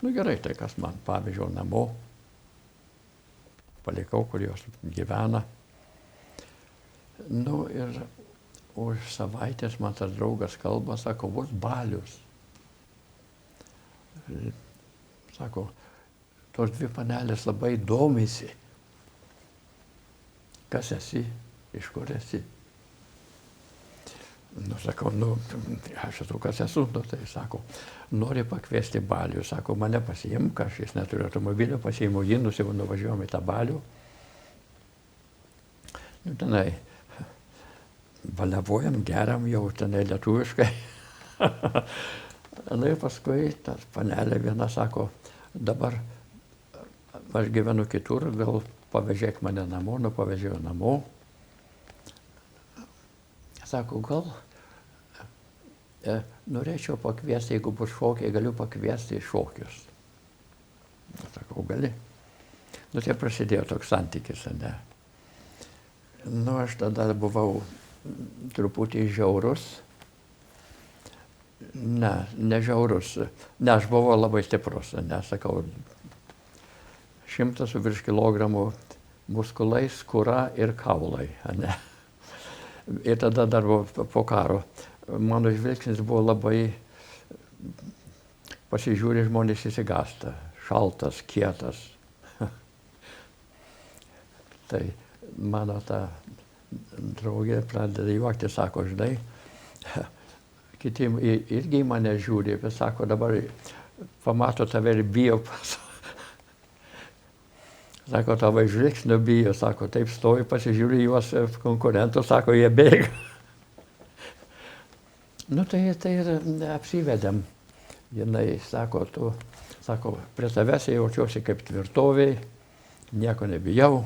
Nu gerai, tai kas man pavežiau namo, palikau, kur jos gyvena. Nu ir už savaitės man tas draugas kalba, sako, bus balius. Sako, tos dvi panelės labai domisi. Kas esi, iš kur esi? Nu, sakau, aš esu, kas esu, tai sako, nori pakviesti balių, sako, mane pasiimk, aš jis neturiu automobilio, pasiimu jį, nuvažiuojam į tą balių. Nu, tenai, baliavojam, geriam jau tenai lietuviškai. Nu, ir paskui tas panelė viena sako, dabar aš gyvenu kitur, gal pavežėk mane namo, pavežėjau namo. Sako, gal norėčiau pakviesti, jeigu bus šokiai, galiu pakviesti į šokius. Sakau, gali. Nu, tai prasidėjo toks santykis, ne. Nu, aš tada buvau truputį žiaurus. Ne žiaurus. Ne, aš buvau labai stiprus, ne, sakau, 100 su virš kilogramų muskulai, skūra ir kaulai, ne. Ir tada dar po karo. Mano žvilgsnis buvo labai, pasižiūrė, žmonės įsigąsta. Šaltas, kietas. Tai mano ta draugė pradeda juokti, sako, žinai, kiti irgi mane žiūri, bet sako, dabar pamato tave ir bijo. Sako, tavo žvilgsnio bijo, sako, taip stovi, pasižiūri juos konkurentus, sako, jie bėga. Nu tai ir apsivedėm. Jinai sako, prie tavęs jaučiuosi kaip tvirtoviai, nieko nebijau.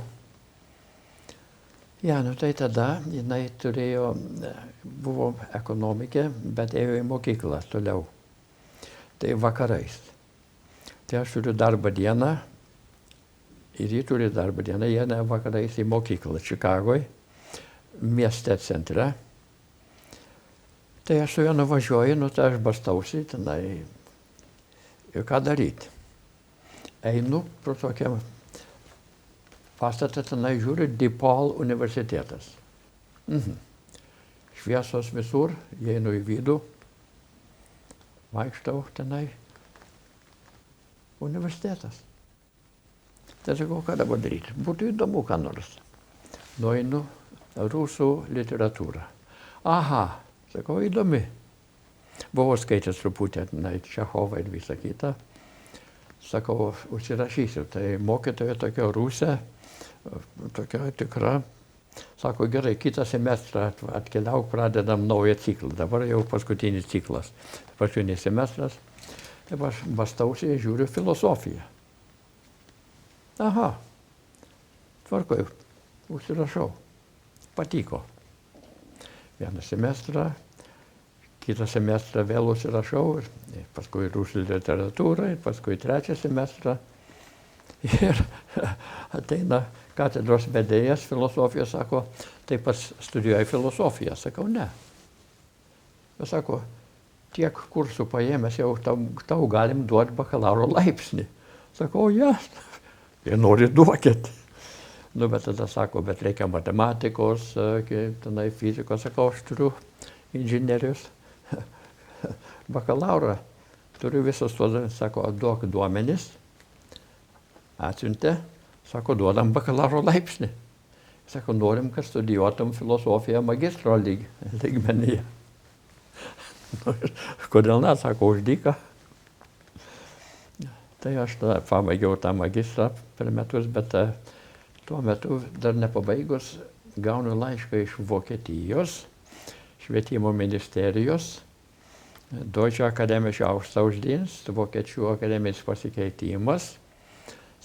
Ja, nu tai tada jinai buvo ekonomikė, bet ėjo į mokyklą toliau. Tai vakarais. Tai aš turiu darbą dieną. Ir jį turi darbą dieną, jie vakarais į mokyklą Čikagoj, mieste centre. Tai aš su juo nuvažiuoju, tai aš bastausi tenai. Ir ką daryti? Einu pro tokią pastatą, tenai žiūriu, DePaul universitetas. Šviesos visur, einu į vidų, vaikštau tenai. Universitetas. Tai sakau, ką dabar daryti? Būtų įdomu, ką nors. Nueinu rusų literatūrą. Aha, sakau, įdomi. Buvau skaitęs truputį, Čechovą ir visą kitą. Sakau, užsirašysiu. Tai mokytoja tokia rusė, tokia tikra. Sako, gerai, kitą semestrą atkeliauk, pradedam naują ciklą. Dabar jau paskutinis ciklas. Paskutinis semestras. Tai aš bastausi, žiūriu filosofiją. Aha, tvarkoj, užsirašau. Patiko. Vieną semestrą, kitą semestrą vėl užsirašau, ir paskui rusų literatūrą, ir paskui trečią semestrą. Ir ateina katedros vedėjas filosofijos, sako, tai pats studijuoji filosofiją. Sakau, ne. Jis sako, tiek kursų paėmęs jau tau galim duoti bakalauro laipsnį. Sakau, ja, jei nori duokit. Nu, bet tada sako, bet reikia matematikos, tenai fizikos, sakau, aš turiu inžinierius bakalaurą. Turiu visus tuos, sako, duok duomenis. Atsiuntė, sako, duodam bakalauro laipsnį. Sako, norim, kad studijuotum filosofiją magistro lygmenyje. Kodėl ne, sako, už dyką. Tai aš pabaigiau tą magistrą per metus, bet tuo metu dar nepabaigus gaunu laišką iš Vokietijos, švietimo ministerijos, Deutsche Akademische Austauschdienst, Vokiečių akademinis pasikeitimas.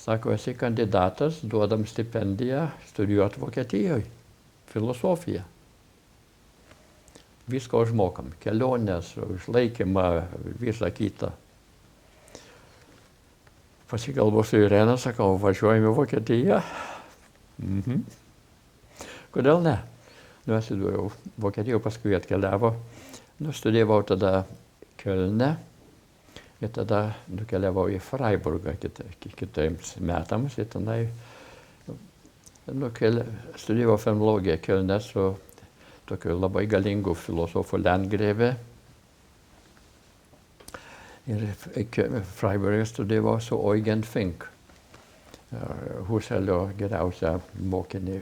Sako, esi kandidatas, duodam stipendiją studijuoti Vokietijoje, filosofiją. Visko užmokam, kelionės, išlaikymą, visą kitą. Pasikalbu su Irena, sakau, važiuojame į Vokietiją. Kodėl ne? Nu, atsidūriau Vokietijoje, paskui atkeliavo. Nu, studijavau tada Kölne. Ir tada nukeliavau į Freiburgą kitiems metams. Ir tenai studijavau fenologiją Kölne su tokiu labai galingu filosofu Landgreve. Ir Freiburgą studijavau su Eugen Fink, Husserlio geriausią mokinį.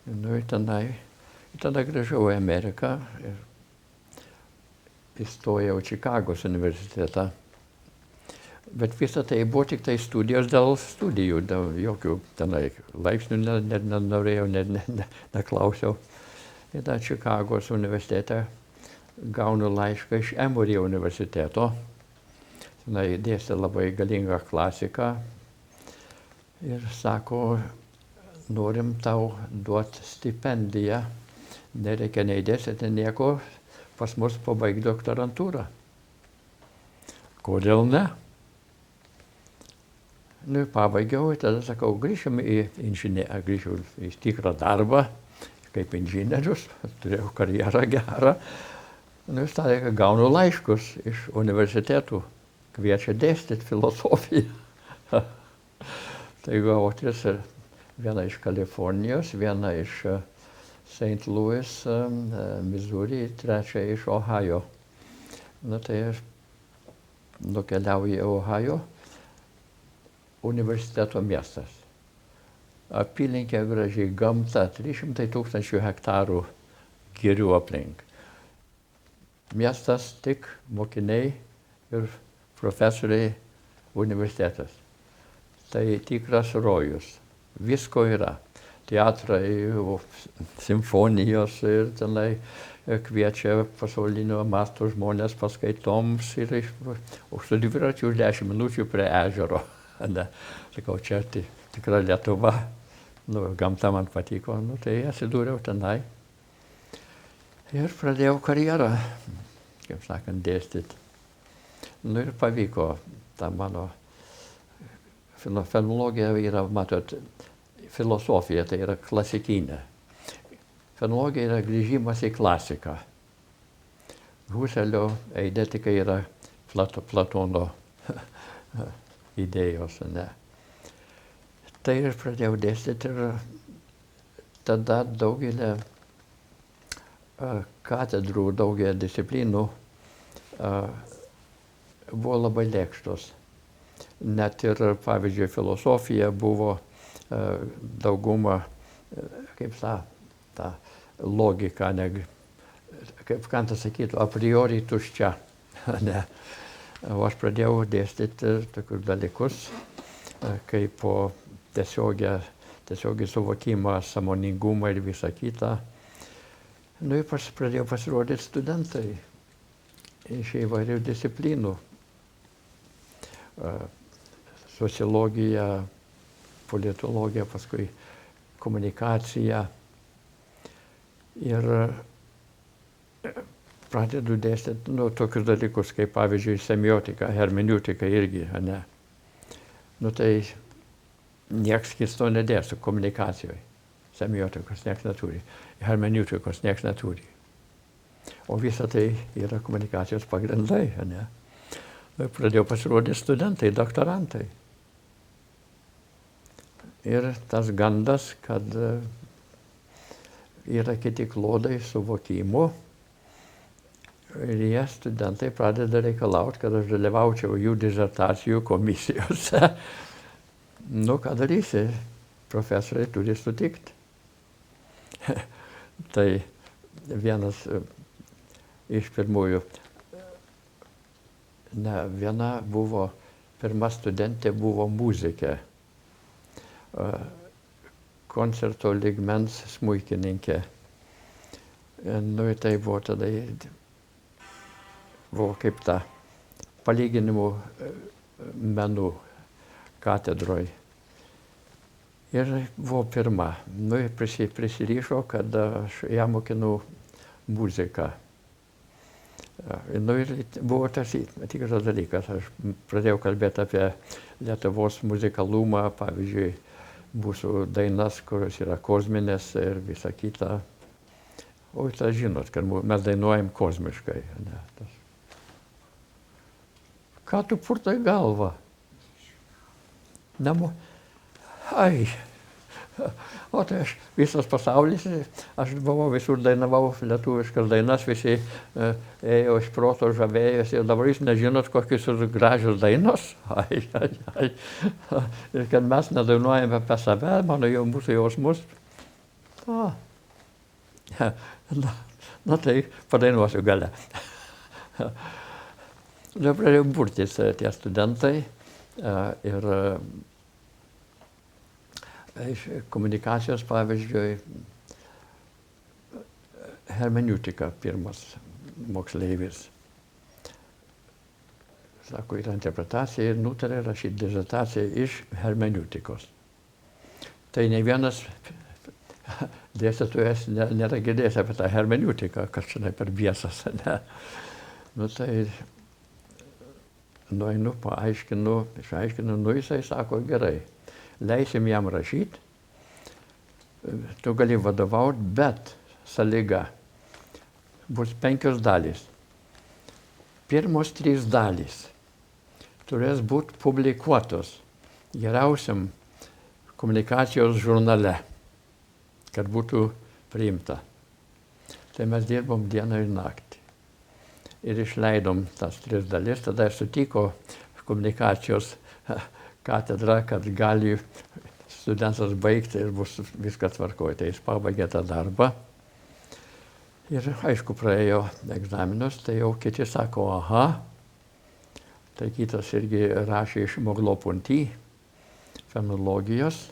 Nu, ir tada grįžau į Ameriką. Įstojau Čikagos universitetą. Bet visą tai buvo tik tai studijos dėl studijų, dėl jokių tenai laipsnių nenorėjau, neklausiau. Ir tada Čikagos universitete gaunu laišką iš Emory universiteto. Tenai dėstė labai galingą klasiką. Ir sako, norim tau duoti stipendiją. Nereikia nei dėstyti nieko. Pas mus pabaigti doktorantūrą. Kodėl ne? Nu, pabaigiau ir tada sakau, grįžim grįžau į tikrą darbą, kaip inžinierius, turėjau karjerą gerą. Nu, ir tada gaunu laiškus iš universitetų, kviečia dėstyti filosofiją. Tai gavau tris, vieną iš Kalifornijos, vieną iš St. Louis, Missouri, trečią iš Ohio. Nu, tai aš nukeliauju į Ohio, universiteto miestas. Apylinkė gražiai, gamta, 300 000 hektarų girių aplink. Miestas tik mokiniai ir profesoriai universitetas. Tai tikras rojus. Visko yra. Teatrai, simfonijos ir tenai kviečia pasaulinio masto žmonės paskaitoms ir su dviračiu už 10 minučių prie ežero. Sakau, čia tikra Lietuva. Nu, gamta man patiko, nu, tai atsidūriau tenai. Ir pradėjau karjerą, kaip sakant, dėstyti. Nu ir pavyko. Ta mano fenologija yra, matot, filosofija, tai yra klasikinė. Fenologija yra grįžimas į klasiką. Husserlio eidetika yra Platono idėjos. Ne? Tai ir pradėjau dėstyti ir tada daugelį katedrų, daugelį disciplinų buvo labai lėkštos. Net ir, pavyzdžiui, filosofija buvo dauguma, kaip ta logika, kaip Kantas sakytų, a priori tuščia. Ne. O aš pradėjau dėstyti tokius dalykus, kaip tiesiogiai suvokimą, sąmoningumą ir visą kitą. Nu ir pradėjo pasirodyti studentai iš įvairių disciplinų. Sociologija, politologija, paskui komunikacija. Ir pradedu dėstyti tokius dalykus, kaip pavyzdžiui semiotika, hermeneutika irgi, ne. Tai nieks kits to nedėsto komunikacijoje. Semiotikos nieks neturi, hermeneutikos nieks neturi. O visa tai yra komunikacijos pagrindai, ne. Pradėjo pasirodyti studentai, doktorantai. Ir tas gandas, kad yra kiti klodai suvokimo. Ir jie, studentai, pradeda reikalauti, kad aš dalyvaučiau jų disertacijų komisijose. Ką darysi, profesoriai turi sutikti. Tai vienas iš pirmųjų, pirma studentė buvo muzikė, koncerto lygmens smuikininkė. Tai buvo tada, buvo kaip ta palyginimų menų katedroj. Ir buvo pirma. Prisiryšo, kad aš ją mokinu muziką. Ir buvo tas tikras dalykas. Aš pradėjau kalbėti apie Lietuvos muzikalumą, pavyzdžiui, mūsų dainas, kurios yra kosminės ir visa kita. O jūs žinot, kad mes dainuojam kosmiškai. Ne? Ką tu purtai galvą? Ai. O tai aš visas pasaulis, aš buvau visur dainavau lietuviškas dainas, visi ėjo iš proto žavėjosi ir dabar jūs nežinot, kokius gražios dainos. Ai. Ir kad mes nedainuojame apie save, mūsų jausmus. Tai padainuosiu gale. Dabar pradėjau burtis tie studentai ir iš komunikacijos, pavyzdžiui, hermeneutika pirmas moksleivis. Sako, yra interpretacija ir nutarė rašyti disertaciją iš hermeneutikos. Tai ne vienas dėstytojas nėra girdėjęs apie tą hermeneutiką, kas čia per biesas. Tai nueinu, išaiškinu, jisai sako, gerai. Leisim jam rašyti, tu gali vadovauti, bet sąlyga bus 5 dalys. Pirmos 3 dalys turės būti publikuotos geriausiam komunikacijos žurnale, kad būtų priimta. Tai mes dirbom dieną ir naktį. Ir išleidom tas 3 dalis, tada sutiko komunikacijos katedra, kad gali studentas baigti ir bus viskas tvarkoje. Tai jis pabaigė tą darbą. Ir aišku, praėjo egzaminus, tai jau kiti sako, aha. Tai kitas irgi rašė iš Moglopunti, fenologijos.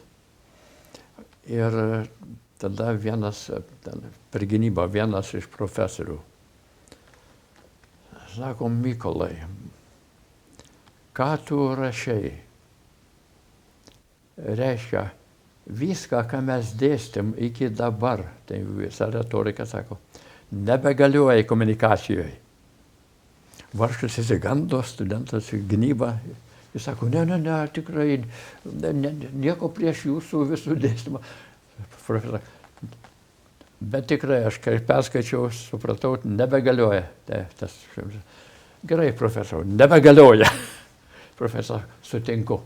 Ir tada per gynybą vienas iš profesorių sako, Mykolai, ką tu rašei? Reiškia, viską, ką mes dėstėm iki dabar, tai visa retorika sako, nebegalioja komunikacijoje. Varškas įsigando, studentas į gynybą. Jis sako, ne, tikrai, nieko prieš jūsų visų dėstymą. Profesor, bet tikrai, aš kai perskaičiau, supratau, nebegalioja. Gerai, profesor, nebegalioja. Profesor, sutinku.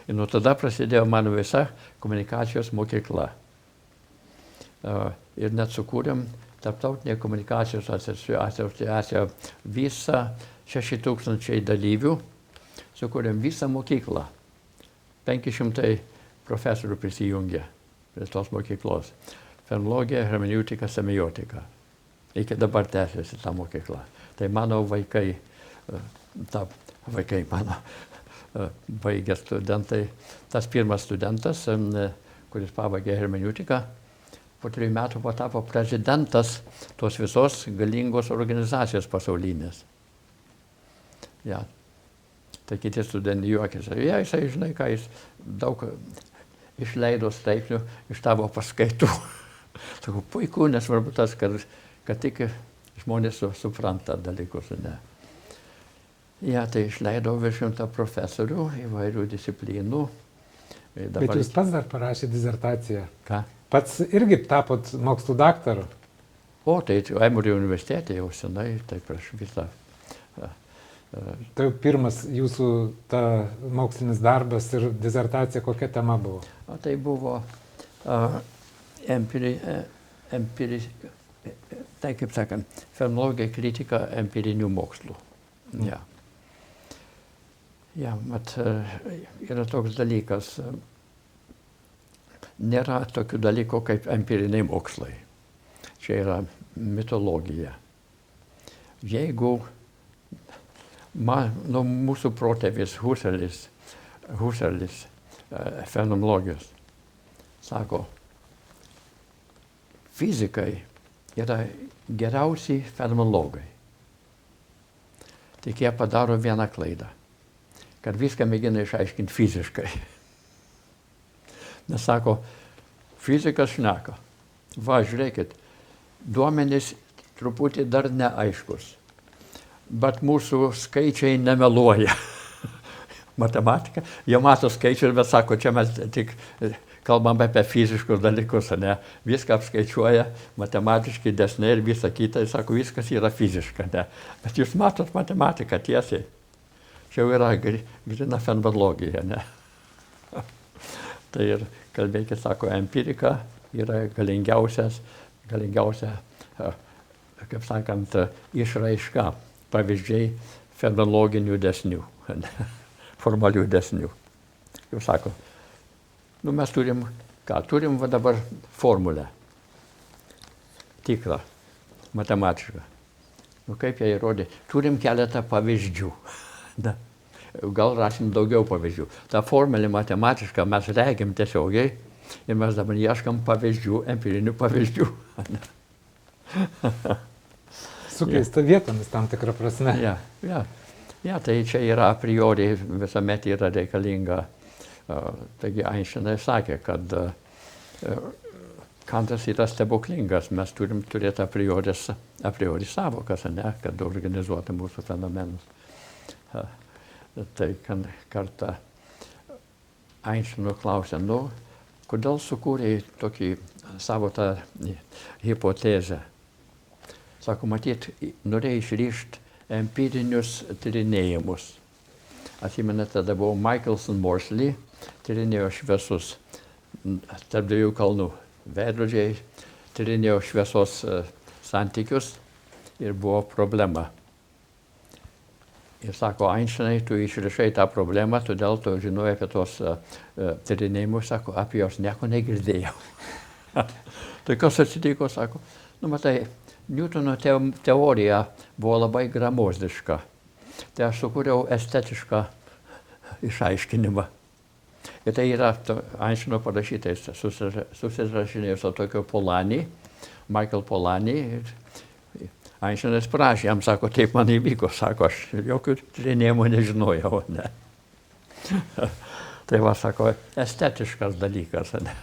Ir nuo tada prasidėjo mano visa komunikacijos mokykla. Ir net sukūrėm Tarptautinė komunikacijos asociacija visą 6000 dalyvių, sukūrėm visą mokyklą. 500 profesorių prisijungė prie tos mokyklos. Fenologija, hermeneutika, semiotika. Iki dabar tęsiasi ta mokykla. Tai mano vaikai, mano baigę studentai, tas pirmas studentas, kuris pabaigė hermeneutiką, po 3 metų patapo prezidentas tos visos galingos organizacijos pasaulinės. Ja. Tai kiti studentai juokėsi. Jisai, žinai, ką jis daug išleido straipsnių iš tavo paskaitų. Sakau, puiku, nesvarbu tas, kad tik žmonės supranta dalykus, ne. Ja, tai išleidau virš 100 profesorių įvairių disciplinų. Bet jūs pats dar parašėte disertaciją. Ką? Pats irgi tapot mokslų daktaru. O, tai Emory universitete jau senai, tai prieš visą. Tai jau pirmas jūsų ta mokslinis darbas ir disertacija kokia tema buvo? O tai buvo tai kaip sakant, fenomenologija kritika empirinių mokslų. Ja. Ja, mat, yra toks dalykas, nėra tokių dalykų kaip empiriniai mokslai. Čia yra mitologija. Jeigu mūsų protėvis Husserlis fenomenologijos sako, fizikai yra geriausi fenomenologai. Tik jie padaro vieną klaidą, kad viską mėgina išaiškinti fiziškai. Nes sako, fizikas šneka, va, žiūrėkit, duomenys truputį dar neaiškus, bet mūsų skaičiai nemeluoja. Matematika, jie mato skaičius, bet sako, čia mes tik kalbam apie fiziškus dalykus, ne? Viską apskaičiuoja matematiškai dėsniai ir visa kita, ir sako, viskas yra fiziška, ne? Bet jūs matot matematiką tiesiai. Čia jau yra grina fenomenologija, ne? Tai ir kalbėkit, sako, empirika yra galingiausia, kaip sakant, išraiška, pavyzdžiai fenomenologinių dėsnių, formalių dėsnių. Jau sako, mes turim, turim va dabar formulę, tikrą, matematišką. Kaip ją įrodė? Turim keletą pavyzdžių. Gal rasim daugiau pavyzdžių. Ta formulė matematiška mes regim tiesiogiai ir mes dabar ieškam pavyzdžių, empirinių pavyzdžių. Sukeista vietomis tam tikrą prasme. Ja, tai čia yra a priori visuomet yra reikalinga. Taigi Einšteinas sakė, kad Kantas yra stebuklingas, mes turim turėti a priori savokas, ne, kad organizuoti mūsų fenomenus. Tai kartą Einšteino klausė, kodėl sukūrė tokį savo tą hipotezę? Sako, matyt, norėjo išryšti empirinius tyrinėjimus. Atsimena, tada buvo Michelson Morsley, tyrinėjo šviesus tarp dviejų kalnų veidrodžiai, tyrinėjo šviesos santykius ir buvo problema. Ir sako, Einšteinai, tu išrišai tą problemą, todėl tu žinojai apie tos tyrinėjimus, sako, apie jos nieko negirdėjau. Tai kas atsitiko, sako, matai, Newtono teorija buvo labai gramozdiška. Tai aš sukūriau estetišką išaiškinimą. Ir tai yra Einšteino parašytais, susirašinėjus su tokio Polanyi, Michael Polanyi. Einšteinas prašė, jam sako, taip man įvyko, sako, aš jokių tyrinėjimų nežinojau. Ne. Tai va, sako, estetiškas dalykas. Ne.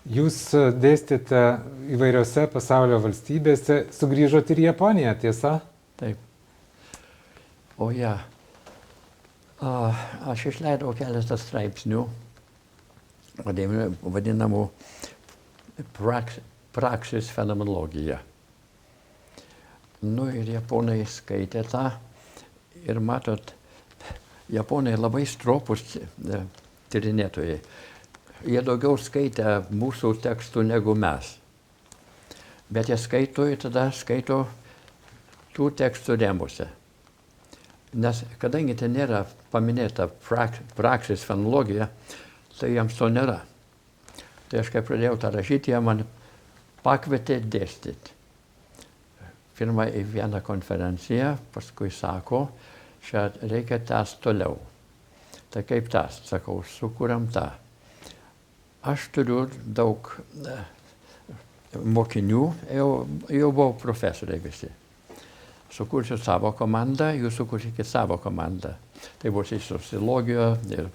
Jūs dėstėte įvairiose pasaulio valstybėse, sugrįžote ir į Japoniją, tiesa? Taip. O ja, aš išleidau keletą straipsnių, vadinamų praksis fenomenologija. Ir japonai skaitė tą ir matot, japonai labai stropus tyrinėtojai. Jie daugiau skaitė mūsų tekstų negu mes. Bet jie skaito ir tada skaito tų tekstų rėmuose. Nes kadangi ten nėra paminėta praksis fenomenologija, tai jiems to nėra. Tai aš kai pradėjau tą rašyti, jie man pakvietė dėstyti. Pirmą į vieną konferenciją, paskui sako, čia reikia tęsti toliau. Tai kaip tęsti? Sakau, sukūrėm tą. Aš turiu daug mokinių, jau buvau profesoriai visi. Sukursiu savo komandą, jūs sukursite savo komandą. Tai bus ir sociologija, ir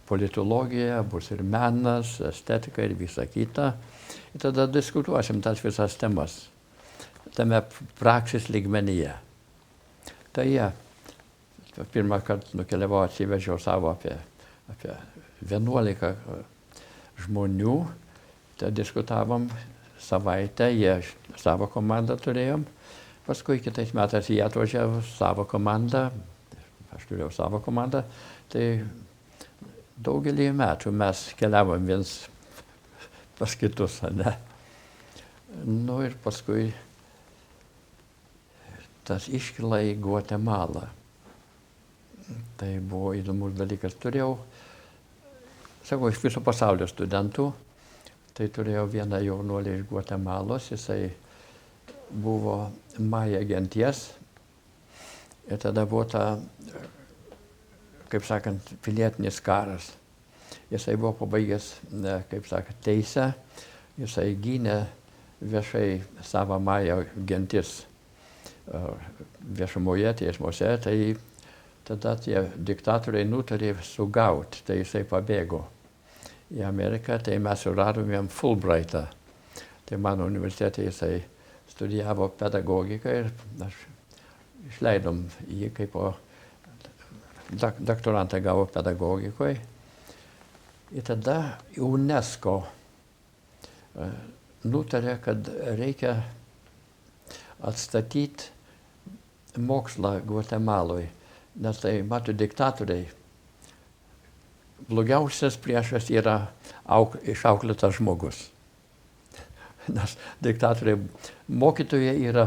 politologija, bus ir menas, estetika ir visa kita. Ir tada diskutuosim tas visas temas. tame praksis lygmenyje. Tai jie pirmą kartą nukeliavau, atsivežiau savo apie 11 žmonių, tai diskutavom savaitę, jie savo komandą turėjom, paskui kitais metais jie atvažiavo savo komandą, aš turėjau savo komandą, tai daugelį metų mes keliavom viens pas kitus, ne? Nu ir paskui tas iškyla į Gvatemalą. Tai buvo įdomus dalykas. Turėjau, sakau, iš viso pasaulio studentų, tai turėjau vieną jaunuolį iš Gvatemalos, jisai buvo maja genties ir tada buvo ta, kaip sakant, pilietinis karas. Jisai buvo pabaigęs, kaip sakant, teisę, jisai gynė viešai savo maja gentis viešumoje teismuose, tai tada tie diktatoriai nutarė sugauti, tai jisai pabėgo į Ameriką, tai mes suradom jam Fulbrightą. Tai mano universitete jisai studijavo pedagogiką ir aš išleidom jį kaip doktorantą gavo pedagogikoje. Ir tada UNESCO nutarė, kad reikia atstatyti mokslą Gvatemaloje, nes tai, mato, diktatoriai, blogiausias priešas yra išauklėtas žmogus. Nes diktatoriai, mokytojai yra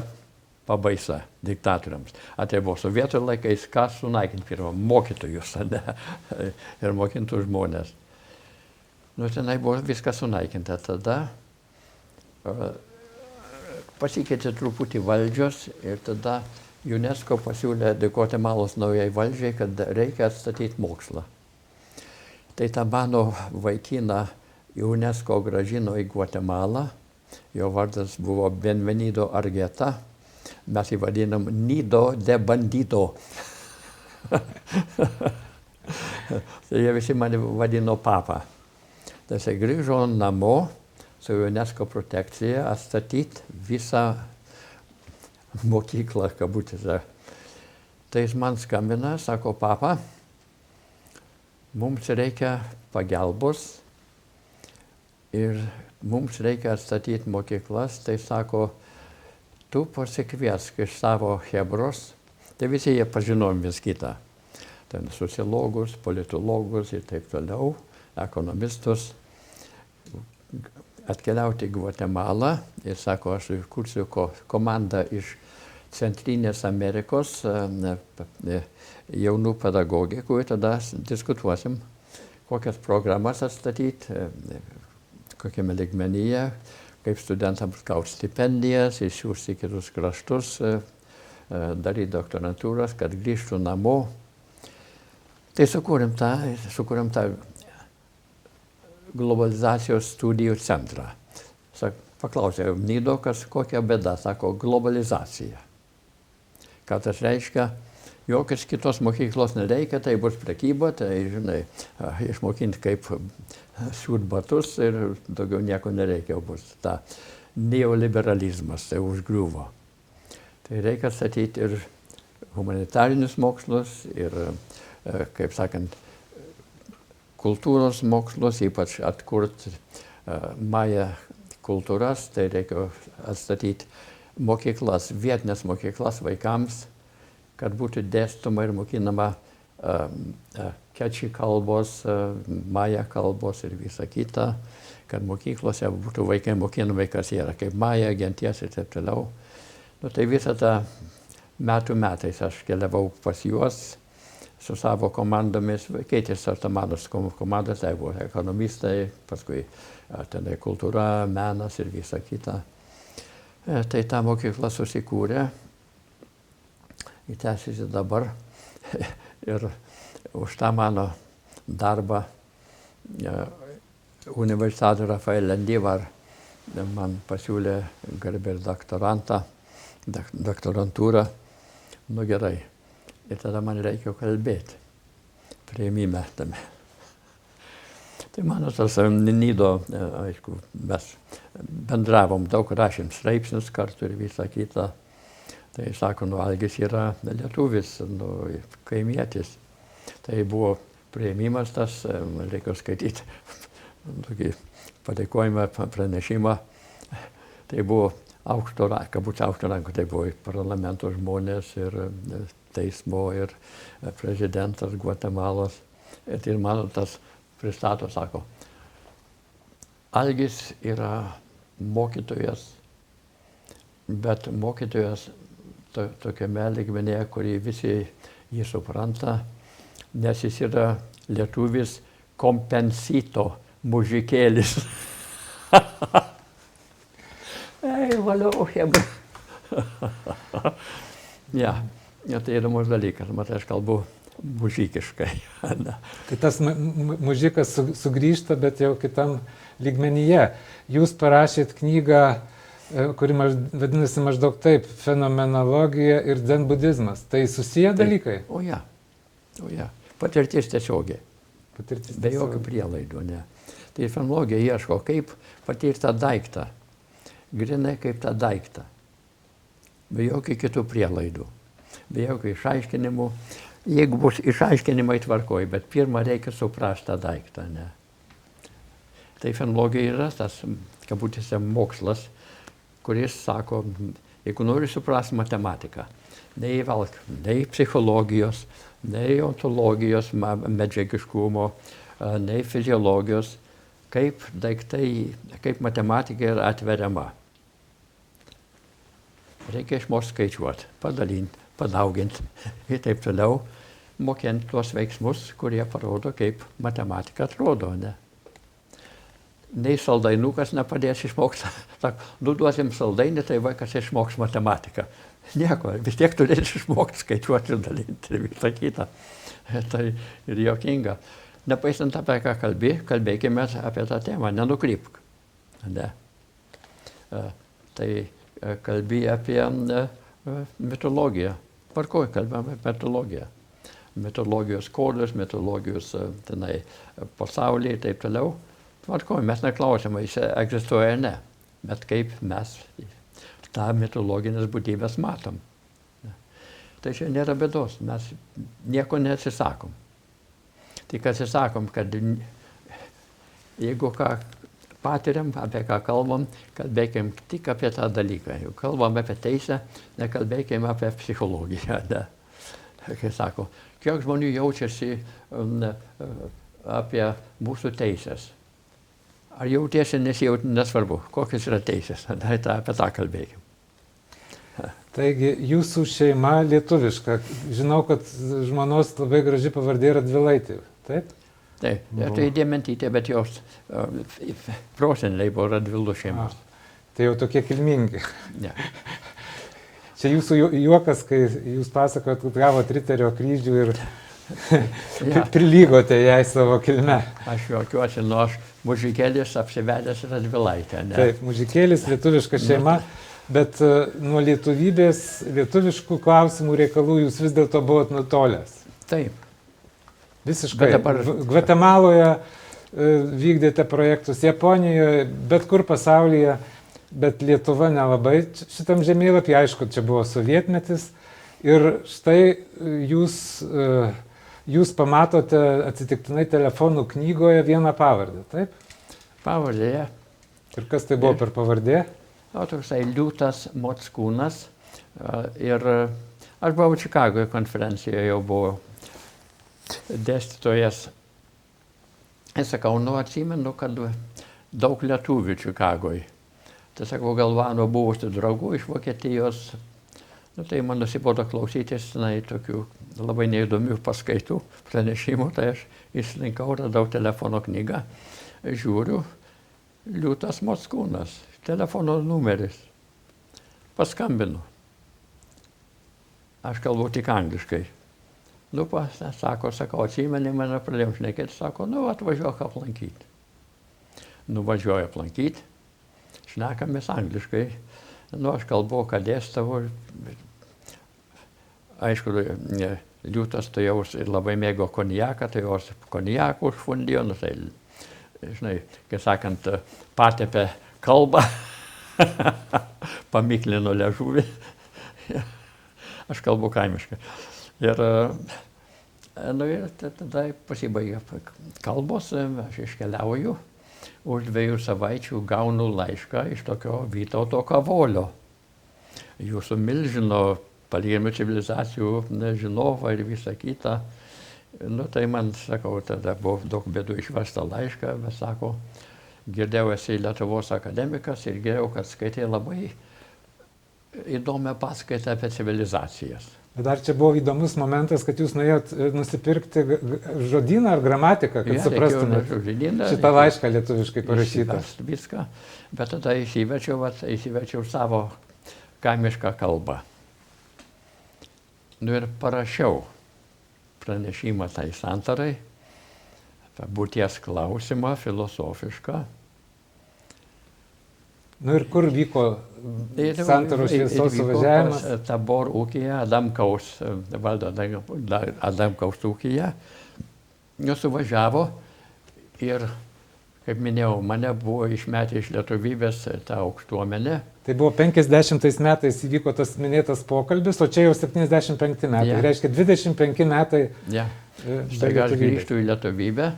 pabaisa diktatoriams. Tai buvo sovietų laikais, ką sunaikinti pirmą, mokytojus, ne? Ir mokintų žmonės. Nu, tenai buvo viskas sunaikinta. Tada pasikeitė truputį valdžios ir tada UNESCO pasiūlė Gvatemalos naujai valdžiai, kad reikia atstatyti mokslą. Tai tą mano vaikiną UNESCO grąžino į Gvatemalą, jo vardas buvo Benvenido Argueta, mes jį vadinam Nido de Bandido. Tai jie visi mane vadino papa. Tai jisai grįžo namo su UNESCO protekcija atstatyti visą mokyklą, kabutėse. Tai jis man skambina, sako, papa, mums reikia pagalbos ir mums reikia atstatyti mokyklas. Tai sako, tu pasikviesk iš savo chebros, tai visi jie pažinom vis kitą. Ten sociologus, politologus ir taip toliau, ekonomistus, atkeliauti į Gvatemalą ir sako, aš kursiu komandą iš Centrinės Amerikos jaunų pedagogikų ir tada diskutuosim, kokias programas atstatyti, kokiame lygmenyje, kaip studentams gauti stipendijas, išsiųsti į kitus kraštus, daryti doktorantūras, kad grįžtų namo. Tai sukūrėm tą globalizacijos studijų centrą. Paklausė, Nido, kokia bėda, sako, globalizacija. Ką tas reiškia, jokios kitos mokyklos nereikia, tai bus prekyba, tai, žinai, išmokinti kaip siūt batus ir daugiau nieko nereikia, bus ta neoliberalizmas, tai užgriuvo. Tai reikia statyti ir humanitarinius mokslus, ir, kaip sakant, kultūros mokslus, ypač atkurti maja kultūras, tai reikia atstatyti mokyklas, vietinės mokyklas vaikams, kad būtų dėstoma ir mokinama keči kalbos, maja kalbos ir visa kita, kad mokyklose būtų vaikai mokinami, kas yra, kaip maja, genties ir taip toliau. Nu, tai visą tą metais aš keliavau pas juos su savo komandomis, keitėsi ta mano komandos, tai buvo ekonomistai, paskui tenai kultūra, menas ir visa kita. Tai ta mokykla susikūrė, tęsiasi dabar ir už tą mano darbą Universiteto Rafael Landívar man pasiūlė garbę ir doktorantūrą. Nu gerai. Ir tada man reikia kalbėti priėmime tame. Tai mano tas Nido, aišku, mes bendravom, daug rašėm straipsnius kartu ir visą kitą. Tai sako, Algis yra lietuvis, kaimietis. Tai buvo priėmimas tas, reikia skaityti tokį padėkojimą, pranešimą. Tai buvo aukšto rankų, tai buvo parlamento žmonės ir teismo ir prezidentas Gvatemalos. Ir mano tas pristato, sako, Algis yra mokytojas, bet mokytojas tokiame lygmenyje, kurį visi jį supranta, nes jis yra lietuvis kompensito mužikėlis. Ei, valio, hebra. Ja, tai įdomus dalykas, matai, aš kalbu mužikiškai. Tai tas mužikas sugrįžta, bet jau kitam lygmenyje. Jūs parašėt knygą, kuri vadinasi maždaug taip, fenomenologija ir dzenbudizmas. Tai susiję dalykai? O ja. Patirtis tiesiogiai. Patirtis Be jokių prielaidų, ne. Tai fenomenologija ieško, kaip patirti tą daiktą. Grinai kaip tą daiktą. Be jokių kitų prielaidų. Be jokių išaiškinimų. Jeigu bus išaiškinimai tvarkoj, bet pirmą reikia suprasti tą daiktą, ne. Tai fenomenologija yra tas, kabutėse, mokslas, kuris sako, jeigu nori suprasti matematiką, neįvalk nei psichologijos, nei ontologijos, medžiagiškumo, nei fiziologijos, kaip daiktai, kaip matematika yra atveriama. Reikia išmokti skaičiuoti, padalinti, padauginti ir taip toliau, mokiant tuos veiksmus, kurie parodo, kaip matematika atrodo, ne. Nei saldainukas nepadės išmokti. Sako, duosim saldainį, tai vaikas išmoks matematiką. Nieko, vis tiek turės išmokti skaičiuoti ir dalinti ir visą kitą. Tai ir juokinga. Nepaisant apie ką kalbėkime apie tą temą, nenukrypk. Ne. Tai kalbė apie mitologiją. Tvarkoj, kalbame apie mitologiją. Mitologijos kodus, mitologijos pasaulį ir taip toliau. Tvarkoj, mes neklausime, jis egzistuoja ar ne, bet kaip mes tą mitologinės būtybės matom. Tai čia nėra bėdos, mes nieko neatsisakom. Tik atsisakom, kad jeigu ką patiriam, apie ką kalbam, kalbėkim tik apie tą dalyką. Jau kalbam apie teisę, nekalbėkim apie psichologiją. Ne. Kai sako, kiek žmonių jaučiasi apie mūsų teisės. Ar jautiesi, nesvarbu, kokios yra teisės, apie tą kalbėkim. Taigi, jūsų šeima lietuviška. Žinau, kad žmonos labai graži pavardė yra Dvilaitė, taip? Taip, tai Diementytė, bet jos proseneliai buvo Radvilų šeimos. Tai jau tokie kilmingi. Ne. Čia jūsų juokas, kai jūs pasakojat, kad gavot Riterio kryžių ir prilygote jai savo kilme. Aš juokiuosi, aš mužikėlis apsivedęs Radvilaitę. Ne? Taip, mužikėlis, lietuviška šeima, bet nuo lietuvybės, lietuviškų klausimų reikalų jūs vis dėlto buvot nutolęs. Taip. Visiškai. Gvatemaloje vykdėte projektus, Japonijoje, bet kur pasaulyje, bet Lietuva nelabai šitam žemėlapį, aišku, čia buvo sovietmetis. Ir štai jūs pamatote atsitiktinai telefonų knygoje vieną pavardę, taip? Pavardė. Ir kas tai buvo per pavardė? O toksai Liūtas Mockūnas. Ir aš buvau Čikagoje konferencijoje, jau buvau dėstytojas. Ir sakau, atsimenu, kad daug lietuvių Čikagoje. Tai sakau, galvano buvusių draugų iš Vokietijos. Tai man nusibodo klausytis tokių labai neįdomių paskaitų, pranešimų, tai aš išslinkau, radau telefono knygą, žiūriu, Liūtas Mockūnas, telefono numeris, paskambinu. Aš kalbu tik angliškai. Sakau, atsimeni mane, pradėjom šnekėti, sako, atvažiuok aplankyti. Nuvažiuoju aplankyti, šnekamės angliškai. Aš kalbu, kad dėstau. Aišku, Liūtas tai jau ir labai mėgo konjaką, tai jos konjakų užfundijo, tai žinai, kaip sakant, patepė kalbą, pamiklino liežuvį. Aš kalbu kaimiškai. Ir, ir tada pasibaigė kalbos, aš iškeliauju, už 2 savaičių gaunu laišką iš tokio Vytauto Kavolio. Jūsų milžino palyginimų civilizacijų žinovą ir visą kitą. Nu, tai man, sakau, tada buvo daug bėdų išversta laišką, bet sako, girdėjau, esi Lietuvos akademikas ir girdėjau, kad skaitai labai įdomią paskaitą apie civilizacijas. Bet dar čia buvo įdomus momentas, kad jūs nuėjot nusipirkti žodyną ar gramatiką, kad suprastumėte šitą laišką lietuviškai parašytą. Viską, bet tada įsiverčiau savo kaimišką kalbą. Nu ir parašiau pranešimą tai santarai, apie būties klausimą filosofišką. Nu ir kur vyko santaros šviesos suvažiavimas? Tabor ūkyje, Adamkaus, valdo Adamkaus ūkyje. Jos suvažiavo ir, kaip minėjau, mane buvo išmetę iš lietuvybės tą aukštuomenę. Tai buvo 50 metais įvyko tas minėtas pokalbis, o čia jau 75 metai. Ja. Reiškia 25 metai. Ja. Staiga aš grįžtu į lietuvybę,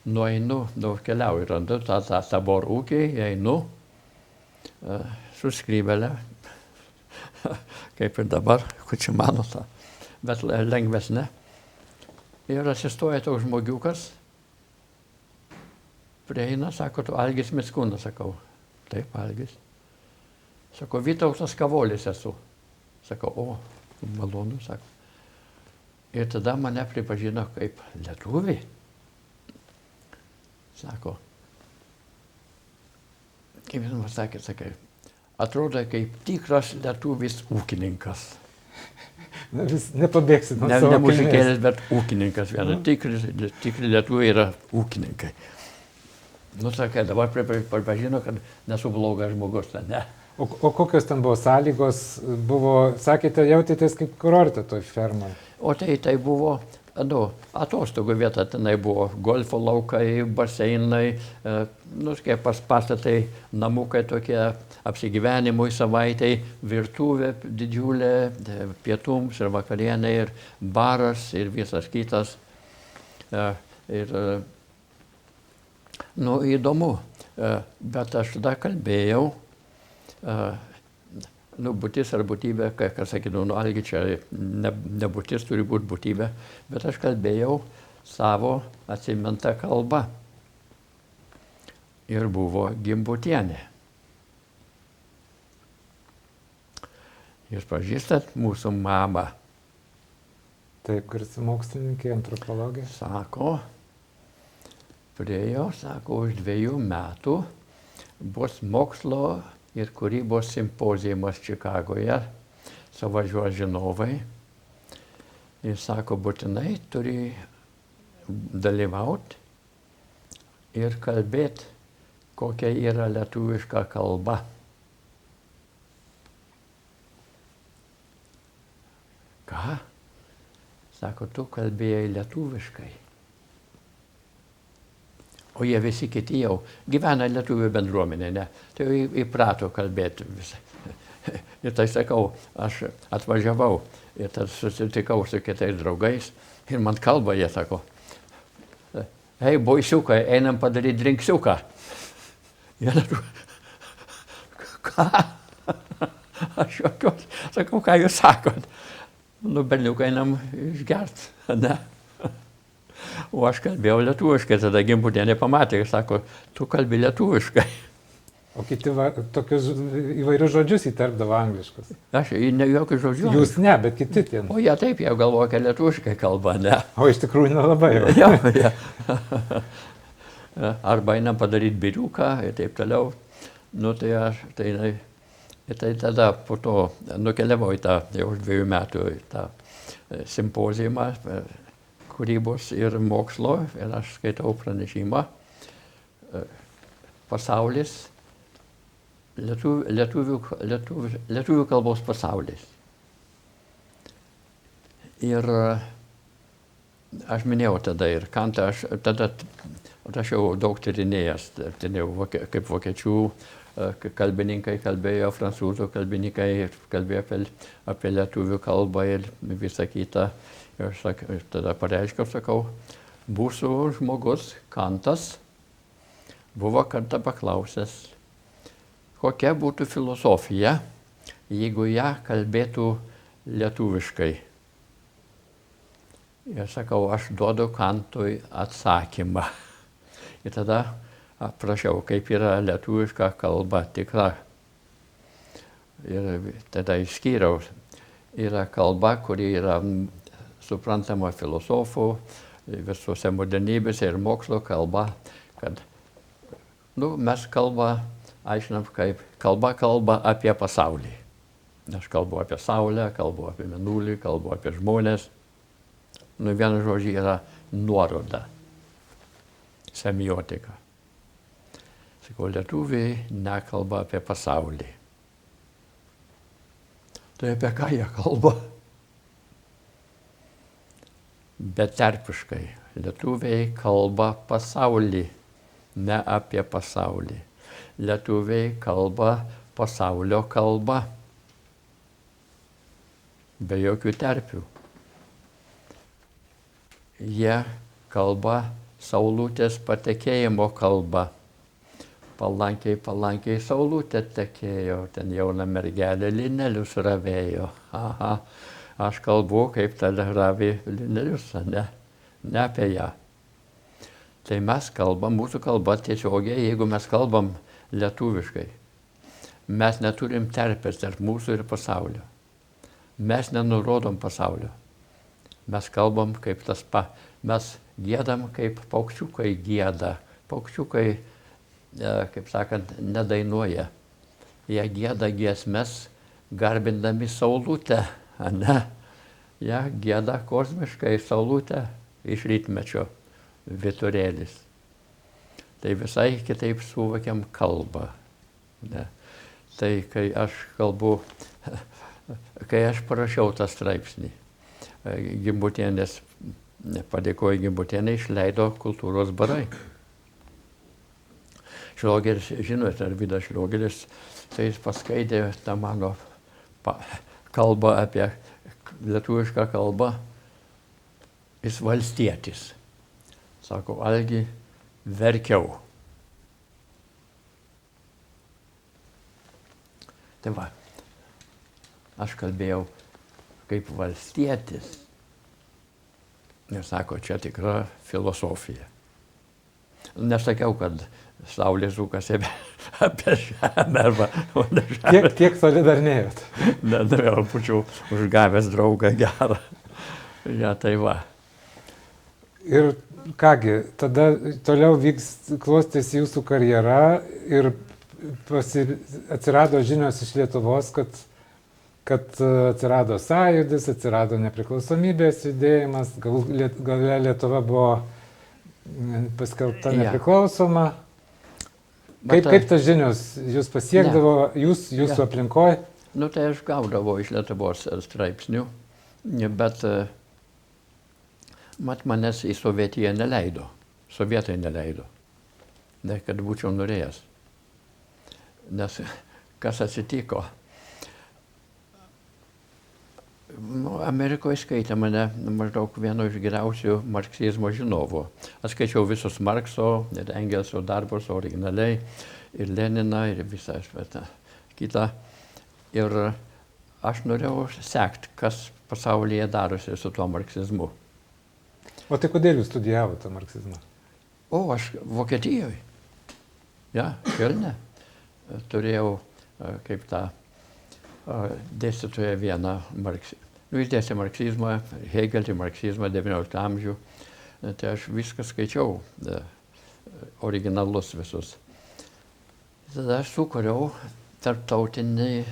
nueinu, keliauju, randu tą Tabor ūkį, einu su skrybelė, kaip ir dabar, kučiu mano tą, bet lengvesnė. Ir asistuoja toks žmogiukas, prieina, sako, tu Algis Mickūnas, sakau, taip, Algis. Sako, Vytautas Kavolis esu. Sakau, o, malonu, sako. Ir tada mane pripažino kaip lietuvį. Sako, kaip jis man sakė, sakai, atrodo kaip tikras lietuvis ūkininkas. Na, vis nepabėgsit nuo savo Ne muzikėlis, bet ūkininkas. Tikri lietuviai yra ūkininkai. Nu, sakai, dabar pripažino, kad nesu blogas žmogus, ne. O kokios ten buvo sąlygos? Sakėte, jautėtės kaip kurorte toj fermai? O tai buvo atostogų vieta, tenai buvo golfo laukai, baseinai, kaip pastatai, namukai tokie apsigyvenimui savaitai, virtuvė didžiulė, pietums ir vakarienė, ir baras, ir visas kitas. Ir, įdomu, bet aš tada kalbėjau, būtis ar būtybė, ką sakydavau, Algi, čia ne būtis turi būti būtybė, bet aš kalbėjau savo atsimintą kalbą. Ir buvo Gimbutienė. Jūs pažįstat mūsų mamą? Taip, garsi mokslininkė, antropologė. Sako, priėjo, sako, už 2 metų bus mokslo ir kūrybos simpozijumas Čikagoje, suvažiuos žinovai. Ir sako, būtinai turi dalyvauti ir kalbėti, kokia yra lietuviška kalba. Ką? Sako, tu kalbėjai lietuviškai. O jie visi kiti jau gyvena lietuvių bendruomenė, ne? Tai jau įprato kalbėti visą. Ir tai sakau, aš atvažiavau ir tad susitikau su kitais draugais ir man kalba, jie sako, hei, boisiukai, einam padaryti drinksiuką. Ir ką? Aš jokios, sakau, ką jūs sakot? Berniukai, einam išgert, ne? O aš kalbėjau lietuviškai, tada Gimbutienė pamatė ir sako, tu kalbi lietuviškai. O kiti tokius įvairius žodžius įterpdavo angliškus. Aš ne jokius žodžius. Jūs ne, bet kiti ten. O jie taip, jie galvoja, kad lietuviškai kalba, ne. O iš tikrųjų nelabai. Ja. Arba einam padaryti biriuką ir taip toliau. Nu tai tada po to nukeliavau į tą, jau už 2 metų į tą simpozijumą kūrybos ir mokslo, ir aš skaitau pranešimą. Pasaulis, lietuvių kalbos pasaulis. Ir aš minėjau tada ir Kantą, aš tada rašiau daug tyrinėjęs, kaip vokiečių kalbininkai kalbėjo, prancūzų kalbininkai kalbėjo apie lietuvių kalbą ir visą kitą. Ir tada pareiškiau, sakau, mūsų žmogus, Kantas, buvo kartą paklausęs, kokia būtų filosofija, jeigu ją kalbėtų lietuviškai. Ir sakau, aš duodu Kantui atsakymą. Ir tada aprašiau, kaip yra lietuviška kalba tikra. Ir tada išskyriau, yra kalba, kuri yra suprantama filosofų, visuose modernybėse ir mokslo kalba, kad mes kalbą aiškinam kaip kalba apie pasaulį. Aš kalbu apie Saulę, kalbu apie Mėnulį, kalbu apie žmonės. Vienu žodžiu yra nuoroda, semiotika. Sakau, lietuviai nekalba apie pasaulį. Tai apie ką jie kalba? Betarpiškai. Lietuviai kalba pasaulį, ne apie pasaulį. Lietuviai kalba pasaulio kalba, be jokių terpių. Jie kalba saulutės patekėjimo kalba. Palankiai saulutė tekėjo, ten jauna mergelė linelius ravėjo. Aha, aš kalbu, kaip tada ravė linelius, ne apie ją. Tai mes kalbam, mūsų kalba tiesiogiai, jeigu mes kalbam lietuviškai, mes neturim terpės tarp mūsų ir pasaulio. Mes nenurodom pasaulio. Mes kalbam kaip mes giedam kaip paukščiukai gieda. Paukščiukai, kaip sakant, nedainuoja. Jie gieda giesmes, garbindami saulutę, ne? Jie gieda kosmiškai saulutę iš rytmečio vyturėlis. Tai visai kitaip suvokiam kalbą. Ne? Tai kai aš parašiau tą straipsnį, Gimbutienės, padėkoju Gimbutienė, išleido Kultūros barai. Šliogeris, žinote, Arvydas Šliogeris, tai jis paskaitė tą mano kalbą apie lietuvišką kalbą. Jis valstietis. Sako, Algi, verkiau. Tai va, aš kalbėjau kaip valstietis. Ir sako, čia tikra filosofija. Nesakiau, kad Saulė sukasi apie žemę arba ne žemę. Kiek toli dar nejot? Ne, jau būčiau užgavęs draugą gerą. Ja, tai va. Ir kągi, tada toliau klostėsi jūsų karjera ir atsirado žinios iš Lietuvos, kad atsirado sąjūdis, atsirado nepriklausomybės judėjimas, galia Lietuva buvo paskelbta nepriklausoma. Kaip tas žinios jūs pasiekdavo, jūsų aplinkoje? Tai aš gaudavau iš Lietuvos straipsnių, bet manęs į Sovietiją neleido. Sovietai neleido. Ne, kad būčiau norėjęs. Nes kas atsitiko? Amerikoje skaitė mane maždaug vieno iš geriausių marksizmo žinovų. Aš skaičiau visus Markso ir Engelso darbus originaliai, ir Leniną, ir visą kitą. Ir aš norėjau sekti, kas pasaulyje darosi su tuo marksizmu. O tai kodėl jūs studijavote marksizmą? Aš Vokietijoje. Ja, Kölne. Turėjau kaip tą dėstytoją vieną jis dėstė marksizmą, Hegelį marksizmą 19 amžių. Tai aš viską skaičiau, originalus visus. Tada aš sukūriau tarptautinės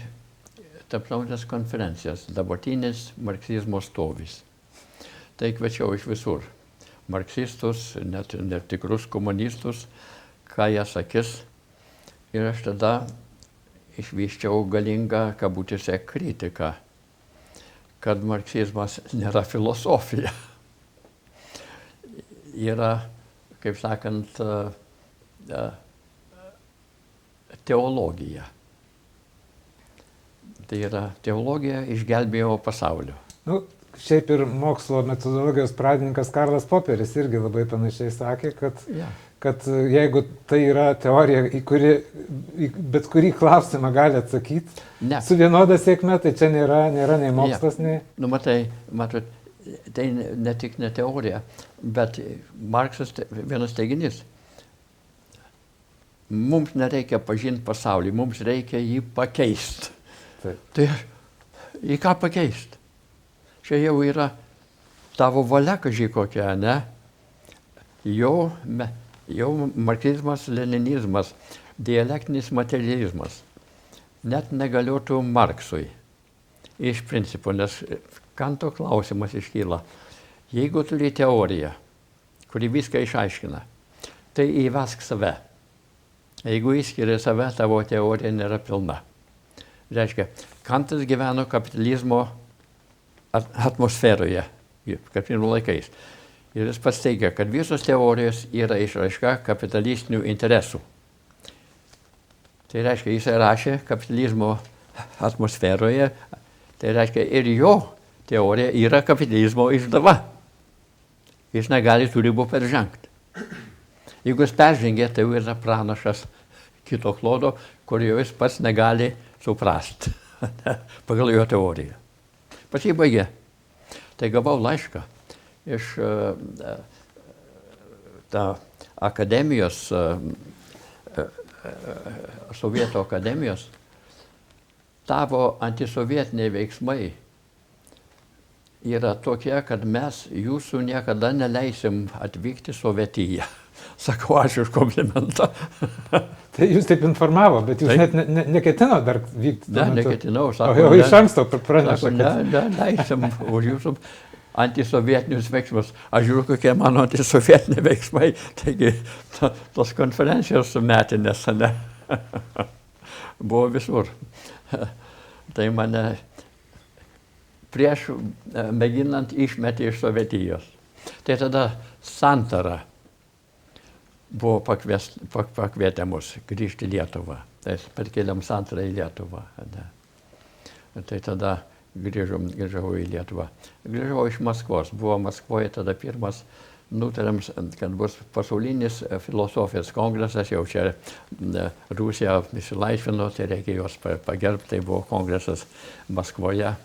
konferencijas, dabartinis marksizmo stovis. Tai kviečiau iš visur. Marksistus, net tikrus komunistus, ką jie sakys. Ir aš tada išvyščiau galingą, kabutėse, kritiką, kad marksizmas nėra filosofija. yra, kaip sakant, teologija. Tai yra teologija išgelbėjimo pasaulio. Nu, šiaip ir mokslo metodologijos pradininkas Karlas Poperis irgi labai panašiai sakė, kad jeigu tai yra teorija, į bet kurį klausimą gali atsakyti, su vienoda sėkme, tai čia nėra nei mokslas, nei... Nu, matot, tai ne tik ne teorija, bet Marksas vienas teiginys. Mums nereikia pažinti pasaulį, mums reikia jį pakeisti. Tai į ką pakeisti? Čia jau yra tavo valia kažkai kokia, ne? Jau marksizmas, leninizmas, dialektinis materializmas net negaliotų Marksui. Iš principo, nes Kanto klausimas iškyla. Jeigu turi teoriją, kuri viską išaiškina, tai įvesk save. Jeigu išskiria save, tavo teorija nėra pilna. Reiškia, Kantas gyveno kapitalizmo atmosferoje, kapitalizmo laikais. Ir jis pats teigia, kad visos teorijos yra išraiška kapitalistinių interesų. Tai reiškia, jis rašė kapitalizmo atmosferoje, tai reiškia, ir jo teorija yra kapitalizmo išdava. Jis negali tų ribų peržengti. Jeigu jis peržengė, tai yra pranašas kito klodo, kurio jis pats negali suprasti pagal jo teoriją. Pasibaigė. Tai gavau laišką iš akademijos, Sovietų akademijos. Tavo antisovietiniai veiksmai yra tokie, kad mes jūsų niekada neleisim atvykti į Sovietiją. Sakau, ačiū už komplimentą. Tai jūs taip informavo, bet jūs net neketino dar vykti? Ne, neketinau. Sako, o iš anksto praneša. Neleisim už jūsų antisovietinius veiksmus. Aš žiūriu, kokie mano antisovietiniai veiksmai. Taigi, tos konferencijos metinės, ne? Buvo visur. Tai mane prieš mėginant išmetė iš Sovietijos. Tai tada Santara buvo pakvietę mus grįžti į Lietuvą. Tai perkėlėm Santarą į Lietuvą. Ne? Tai tada grįžau į Lietuvą. Grįžau iš Maskvos. Buvo Maskvoje tada pirmas, nutarėm, kad bus pasaulinis filosofijos kongresas, jau čia Rusija išsilaisvino, tai reikia juos pagerbti, tai buvo kongresas Maskvoje,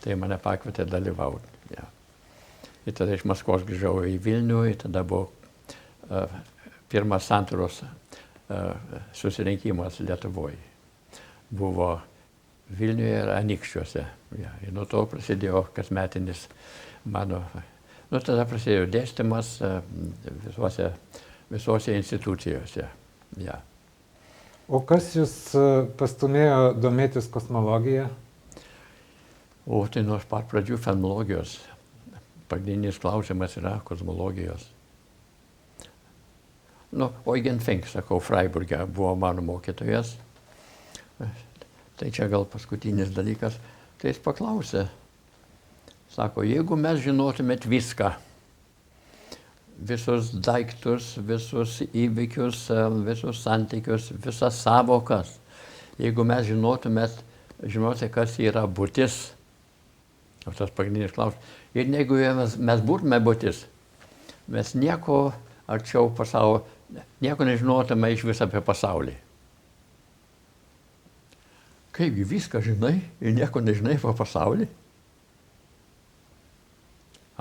tai mane pakvietė dalyvauti. Ja. Ir tada iš Maskvos grįžau į Vilnių, ir tada buvo pirmas Santaros susirinkimas Lietuvoje. Buvo Vilniuje ir Anykščiuose. Ja. Ir nuo to prasidėjo kasmetinis mano... Nu, tada prasidėjo dėstymas visose institucijose. Ja. O kas jūs pastumėjo domėtis kosmologija? O tai nuo pat pradžių fenomenologijos. Pagrindinis klausimas yra kosmologijos. Nu, Eugen Fink, sakau, Freiburge buvo mano mokytojas. Tai čia gal paskutinis dalykas. Tai jis paklausė. Sako, jeigu mes žinotumėt viską, visus daiktus, visus įvykius, visus santykius, visas savokas, jeigu mes žinote, kas yra būtis, o tas pagrindinis klausimas, ir jeigu mes būtume būtis, mes nieko arčiau pasaulio, nieko nežinotume iš vis apie pasaulį. Kaipgi viską žinai ir nieko nežinai apie pasaulį?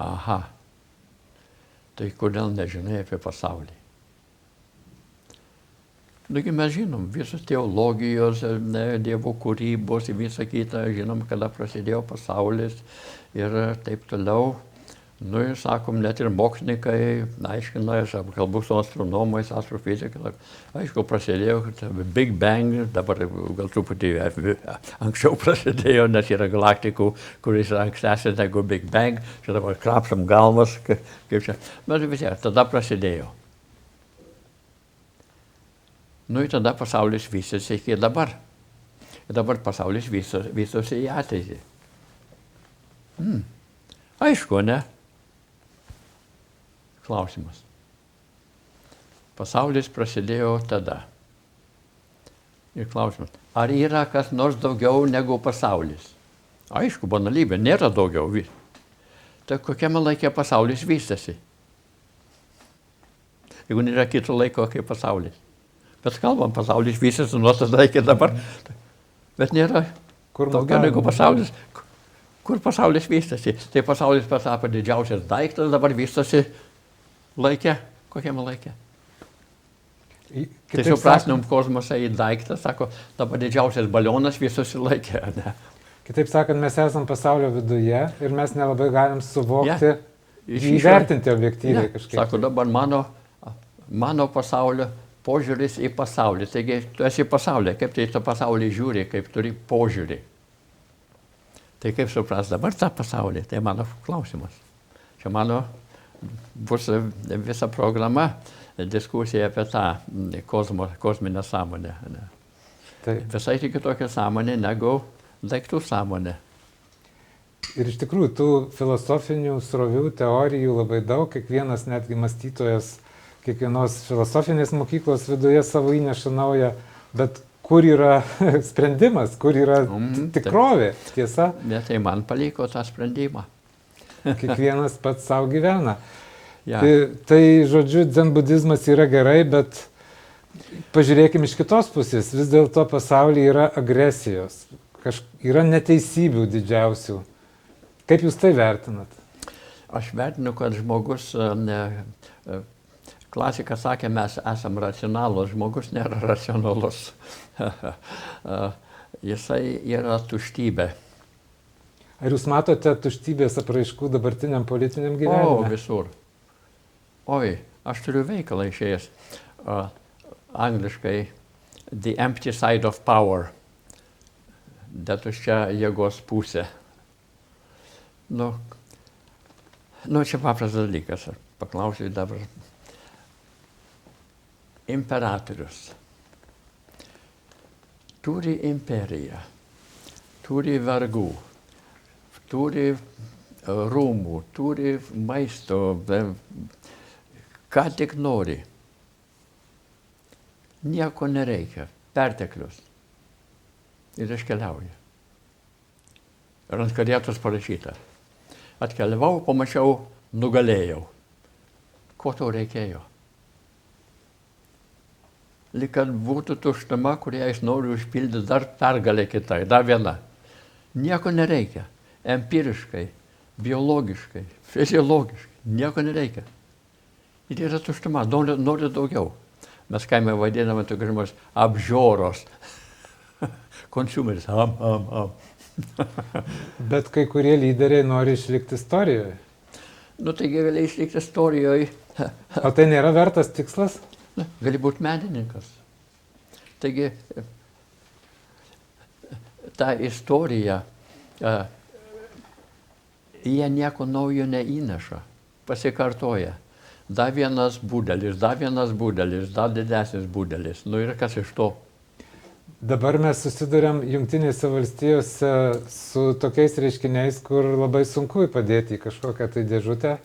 Aha, tai kodėl nežinai apie pasaulį? Nugi mes žinom, visos teologijos, Dievo kūrybos ir visa kita, žinom, kada prasidėjo pasaulis ir taip toliau. Nu ir sakom, net ir mokslininkai aiškina, aš kalbu su astronomais, astrofizikai, aišku, prasidėjo Big Bang, dabar gal truputį anksčiau prasidėjo, nes yra galaktikų, kuris yra ankstesnis negu Big Bang, čia dabar krapšam galvas, kaip čia, bet vis tiek, tada prasidėjo. Nu ir tada pasaulis vystosi iki dabar. Ir dabar pasaulis vystosi į ateitį. Aišku, ne? Klausimas. Pasaulis prasidėjo tada. Ir klausimas, ar yra kas nors daugiau negu pasaulis? Aišku, banalybė, nėra daugiau. Tai kokiame laike pasaulis vystėsi? Jeigu nėra kito laiko kaip pasaulis. Bet kalbam, pasaulis vystėsi nuo tada iki dabar. Bet nėra daugiau negu pasaulis. Kur pasaulis vystėsi? Tai pasaulis pasapo didžiausias daiktas, dabar vystosi laike. Kokiame laike? Tai suprasnom kosmosą į daiktą, sako, dabar didžiausias balionas vystosi laike, ne? Kitaip sakant, mes esam pasaulio viduje ir mes nelabai galim suvokti, įvertinti objektyviai kažkaip. Sako, dabar mano pasaulio požiūris į pasaulį. Taigi, tu esi pasaulyje, kaip tai tą pasaulį žiūri, kaip turi požiūrį. Tai kaip supras dabar tą pasaulį, tai mano klausimas. Čia mano bus visa programa, diskusija apie tą kosminę sąmonę. Visai tik kitokia sąmonė negu daiktų sąmonė. Ir iš tikrųjų, tų filosofinių srovių, teorijų labai daug, kiekvienas netgi mąstytojas, kiekvienos filosofinės mokyklos viduje savo įneša naują, bet kur yra sprendimas, kur yra tikrovė, tiesa? Bet tai man paliko tą sprendimą. Kiekvienas pats savo gyvena. Tai, žodžiu, dzenbudizmas yra gerai, bet pažiūrėkime iš kitos pusės, vis dėlto pasaulyje yra agresijos. Yra neteisybių didžiausių. Kaip jūs tai vertinat? Aš vertinu, kad žmogus, klasika sakė, mes esam racionalus, žmogus nėra racionalus. Jisai yra tuštybė. Ar jūs matote tuštybės apraiškų dabartiniam politiniam gyvenime? O, visur. Oi, aš turiu veikalą išėjęs. Angliškai The Empty Side of Power. Tuščia jėgos pusė. Nu, čia paprastas dalykas. Paklausiu dabar. Imperatorius turi imperiją, turi vergų, turi rūmų, turi maisto, ką tik nori. Nieko nereikia, perteklius. Ir iškeliauja. Ir ant karietos parašyta. Atkeliavau, pamačiau, nugalėjau. Ko tau reikėjo? Lyg kad būtų tuštuma, kurią aš noriu užpildyti dar pergalę kitai, dar viena. Nieko nereikia. Empiriškai, biologiškai, fiziologiškai. Nieko nereikia. Ir yra tuštuma, nori daugiau. Mes kaime vadiname tokius žmonės apžioros. Konsumeris. Bet kai kurie lyderiai nori išlikti istorijoje. Nu, taigi gali išlikti istorijoje. O tai nėra vertas tikslas? Gali būti menininkas. Taigi, ta istorija, jie nieko naujo neįneša, pasikartoja. Dar vienas būdelis, dar didesnis būdelis. Nu ir kas iš to? Dabar mes susiduriam Jungtinėse valstijose su tokiais reiškiniais, kur labai sunku padėti į kažkokią tai dėžutę.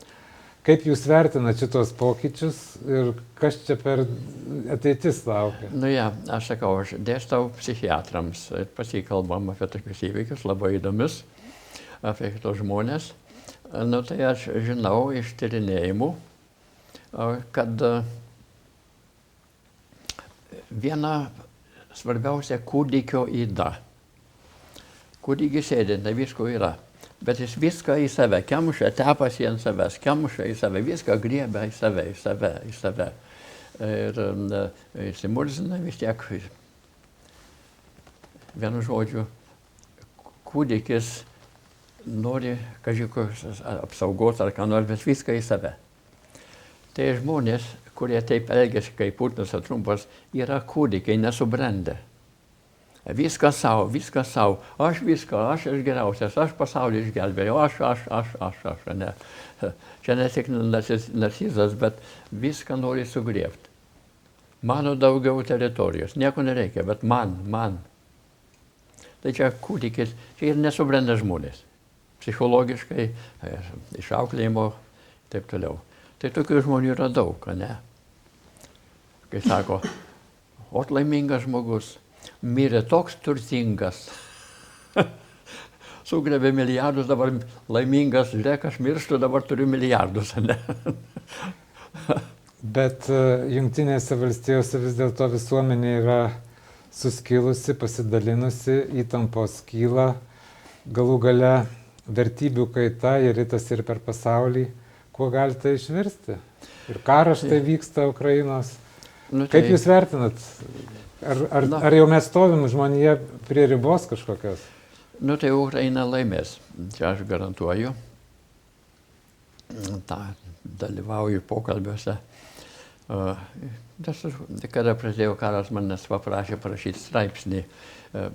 Kaip jūs vertinate šitos pokyčius ir kas čia per ateitis laukia? Nu aš sakau, aš dėstau psichiatrams ir pasikalbam apie tokius įvykius, labai įdomius, apie kitos žmonės. Nu tai aš žinau iš tyrinėjimų, kad viena svarbiausia kūdikio yda. Kūdikis sėdi, tai visko yra. Bet jis viską į save kemša, tepas jį ant savęs, kemša į save, viską griebia į save. Ir įsimurzina vis tiek. Vienu žodžiu, kūdikis nori kažkokios apsaugos ar ką nors, bet viską į save. Tai žmonės, kurie taip elgiasi kaip Putinas ar Trumpas, yra kūdikiai nesubrendę. Viską savo. Aš geriausias, aš pasaulį išgelbėjau, aš. Ne. Čia ne tik narcizas, bet viską nori sugriebti. Mano daugiau teritorijos, nieko nereikia, bet man. Tai čia kūdikis, čia ir nesubrendę žmonės. Psichologiškai, išauklėjimo, taip toliau. Tai tokių žmonių yra daug, ne? kai sako, ot laimingas žmogus, mirė toks turtingas. Sugrebė milijardus, dabar laimingas, žiūrėk, aš mirštu, dabar turiu milijardus. Ne? Bet Jungtinėse valstijose vis dėlto visuomenė yra suskilusi, pasidalinusi, įtampos kyla, galų gale vertybių kaita ir ritas ir per pasaulį. Kuo gali tai išvirsti? Ir karas tai vyksta Ukrainos. Nu, Kaip jūs vertinat? Ar jau mes stovim žmonėje prie ribos kažkokios? Nu tai Ukraina laimės, čia aš garantuoju. Dalyvauju pokalbiuose. Kada prasidėjo karas, manęs paprašė parašyti straipsnį,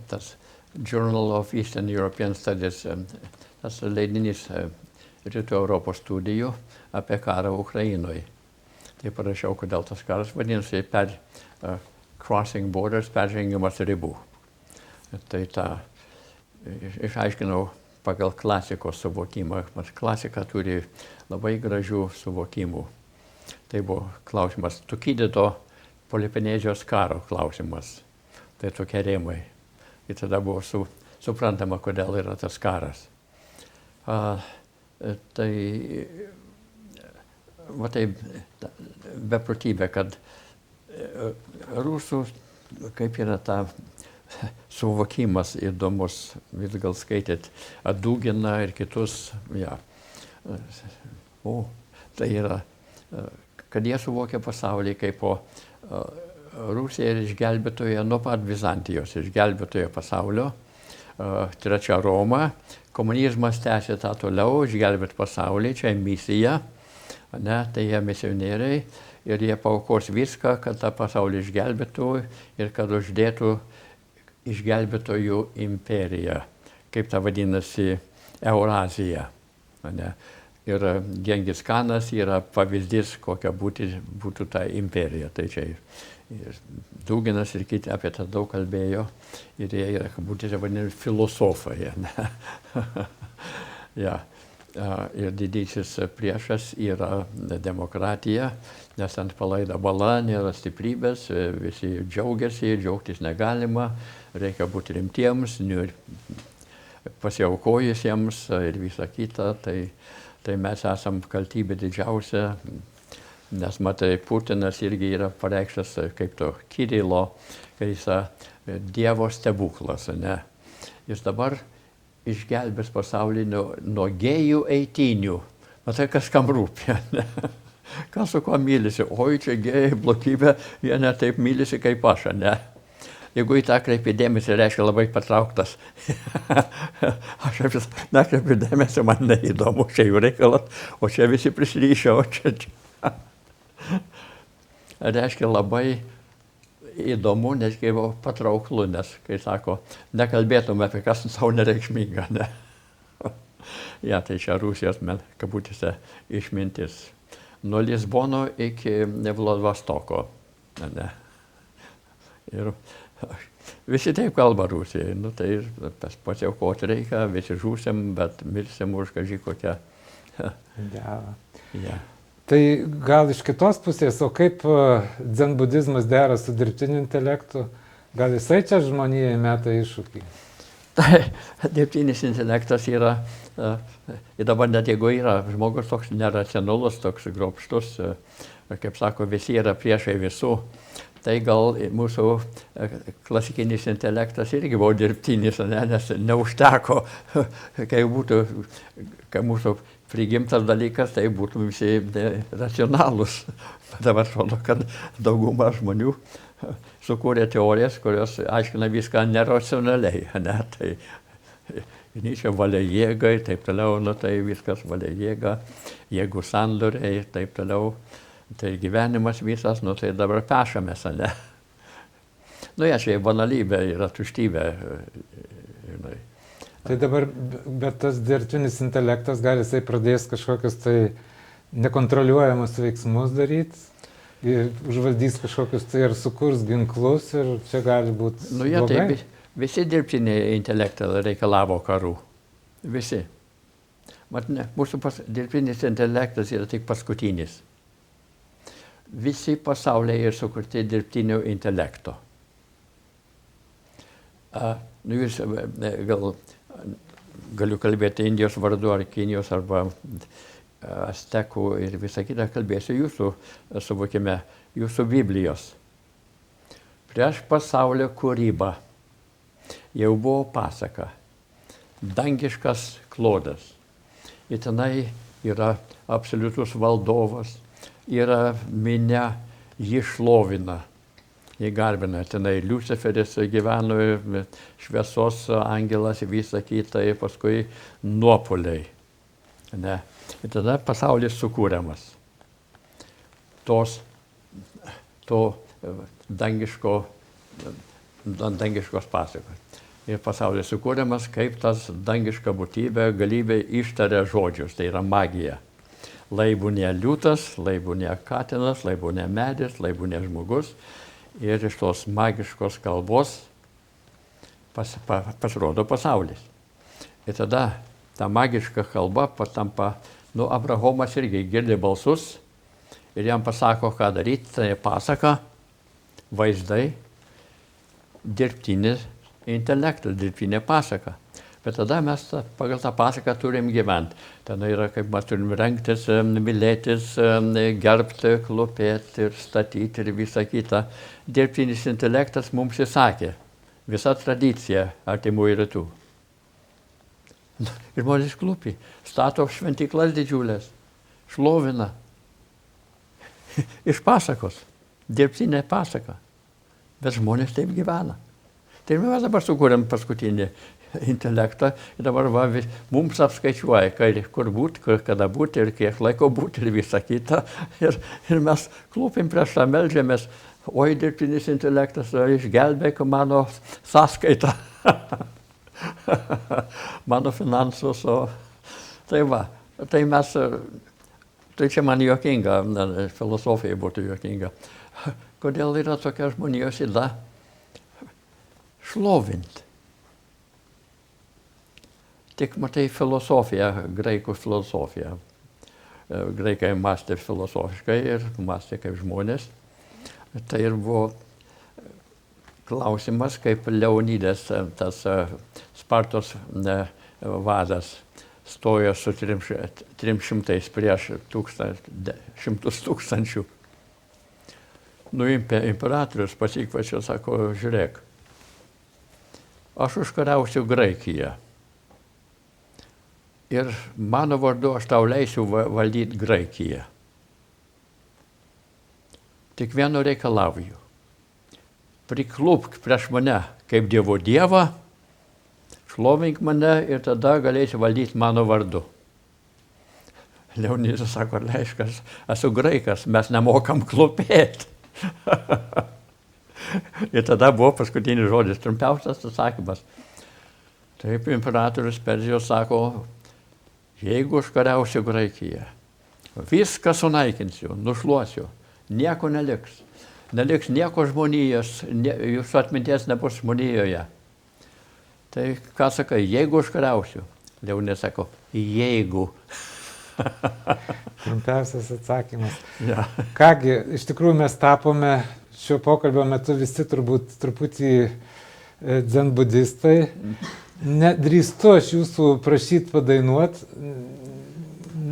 tas Journal of Eastern European Studies, tas leidinys Rytų Europos studijų apie karą Ukrainoje. Tai parašiau, kodėl tas karas vadinasi Crossing Borders, peržengimas ribų. Tai išaiškinau pagal klasikos suvokimą. Klasika turi labai gražių suvokimų. Tai buvo klausimas Tukidido Polipenezijos karo klausimas. Tai tokie rėmai. Ir tada buvo suprantama, kodėl yra tas karas. Tai beprotybė, kad rusų, kaip yra ta suvokimas įdomus, vis gal skaitėt Duginą ir kitus, ja. Tai yra, kad jie suvokia pasaulį kaip po Rusija ir išgelbėtoja nuo pat Bizantijos, išgelbėtoja pasaulio, trečia Roma, komunizmas tęsė tą toliau, išgelbėt pasaulį, čia misija, ne, tai jie misionieriai ir jie paaukos viską, kad tą pasaulį išgelbėtų ir kad uždėtų išgelbėtojų imperiją, kaip ta vadinasi Eurazija. Ne. Ir Gengis Kanas yra pavyzdys, kokia būtų ta imperija. Tai čia ir Duginas ir kiti apie tą daug kalbėjo ir jie yra, kabutėse vadinami, filosofai. Ja. Ir didysis priešas yra demokratija, nes ant palaida bala nėra stiprybės, visi džiaugiasi, džiaugtis negalima, reikia būti rimtiems, pasiaukojusiems ir visa kita. Tai mes esam kaltybė didžiausia, nes matai, Putinas irgi yra pareikštas kaip to Kirilo, kai jis Dievo stebuklas, ne? Jis dabar išgelbės pasaulį nuo gėjų eitynių. Matai, kas kam rūpia, ne? Kas su kuo mylisi? Oi, čia gėjai, blogybė, jie ne taip mylisi kaip aš, ne? Jeigu į tą kreipi dėmesį, reiškia labai patrauktas. Aš nekreipiu dėmesį, man neįdomu, čia jų reikalas, o čia visi prisryšia, o čia. Reiškia labai įdomu, nes kaip patrauklu, nes, kai sako, nekalbėtume apie kas savo nereikšminga, ne? Ja, tai čia Rusijos, kabutėse, išmintis. Nuo Lisbono iki Vladivostoko, ne? Ir visi taip kalba Rusijai, nu tai pasiaukoti reikia, visi žūsim, bet mirsim už kažį kokią. Ja. Tai gal iš kitos pusės, o kaip dzenbudizmas dera su dirbtiniu intelektu, gal jisai čia žmonijai meta iššūkį? Tai dirbtinis intelektas yra, ir dabar net jeigu yra žmogus toks neracionalus, toks gropštus, kaip sako, visi yra priešai visų, tai gal mūsų klasikinis intelektas irgi buvo dirbtinis, nes neužteko, kai mūsų prigimtas dalykas, tai būtų visi racionalūs. Dabar atrodo, kad dauguma žmonių sukūrė teorijas, kurios aiškina viską neracionaliai. Ne? Tai čia valia jėgai, taip toliau, nu, tai viskas valia jėga, jėgų sandoriai, taip toliau. Tai gyvenimas visas, nu tai dabar pešamės, ne? Nu, čia banalybė yra tuštybė. Tai dabar, bet tas dirbtinis intelektas gal jisai pradės kažkokius tai nekontroliuojamus veiksmus daryti, užvaldys kažkokius tai ir sukurs ginklus ir čia gali būti blogai. Taip, visi dirbtiniai intelektai reikalavo karų. Visi. Mat, ne, mūsų dirbtinis intelektas yra tik paskutinis. visi pasaulyje yra sukurti dirbtinio intelekto. Jūs galiu kalbėti Indijos vardu ar Kinijos arba Aztekų ir visą kitą, kalbėsiu jūsų suvokime, jūsų Biblijos. Prieš pasaulio kūrybą jau buvo pasaka, dangiškas klodas. Ir tenai yra absoliutus valdovas, yra minia, jį šlovina, jį garbina. Tenai Liuciferis gyveno, šviesos angelas, visą kitą, ir paskui nuopuoliai. Ne. Ir tada pasaulis sukūriamas. To dangiškos pasakos. Ir pasaulis sukūriamas, kaip tas dangiška būtybė, galybė ištaria žodžius, tai yra magija. Laibūnė liūtas, laibūnė katinas, laibūnė medis, laibūnė žmogus. Ir iš tos magiškos kalbos pasirodo pasaulis. Ir tada ta magiška kalba patampa, Abrahomas irgi girdi balsus ir jam pasako, ką daryti, tai pasaka, vaizdai, dirbtinis intelektas, dirbtinė pasaka. Bet tada mes pagal tą pasaką turim gyventi. Ten yra, kaip mes turim rengtis, mylėtis, gerbti, klūpėti ir statyti ir visą kitą. Dirbtinis intelektas mums įsakė visą tradiciją artimųjų rytų. Ir žmonės klūpi, stato šventyklas didžiulės, šlovina. Iš pasakos, dirbtinė pasaka. Bet žmonės taip gyvena. Tai mes dabar sukūrėm paskutinį intelektą ir dabar mums apskaičiuoja, kur būti, kada būti ir kiek laiko būti ir visą kitą. Ir mes klūpim prieš tą meldžiamės, oi dirbtinis intelektas, išgelbėk mano sąskaitą, mano finansus. Tai va, tai čia man juokinga, filosofija būtų juokinga. Kodėl yra tokia žmonijos yda? Šlovinti. Tik matai filosofija, graikų filosofija. Graikai mąstė filosofiškai ir mąstė kaip žmonės. Tai ir buvo klausimas, kaip Leonidas, tas Spartos vadas, stojo su 300 prieš 100 tūkstančių. Imperatorius pasikviečia, sako, žiūrėk, aš užkariausiu Graikiją. Ir mano vardu aš tau leisiu valdyti Graikiją. Tik vieno reikalauju. Priklūpk prieš mane kaip Dievo Dievą, šlovink mane ir tada galėsi valdyti mano vardu. Leonidas sako, leiškas, esu graikas, mes nemokam klūpėti. Ir tada buvo paskutinis žodis, trumpiausias atsakymas. Taip imperatorius Perzijos sako, jeigu užkariausiu Graikiją, viską sunaikinsiu, nušluosiu, nieko neliks. Neliks nieko žmonijos, jūsų atminties nebus žmonijoje. Tai ką sakai, jeigu užkariausiu? Leonidas sako, jeigu. Trumpiausias atsakymas. Ja. Kągi, iš tikrųjų mes tapome šio pokalbio metu visi turbūt truputį dzenbudistai. Nedrįstu aš jūsų prašyti padainuoti,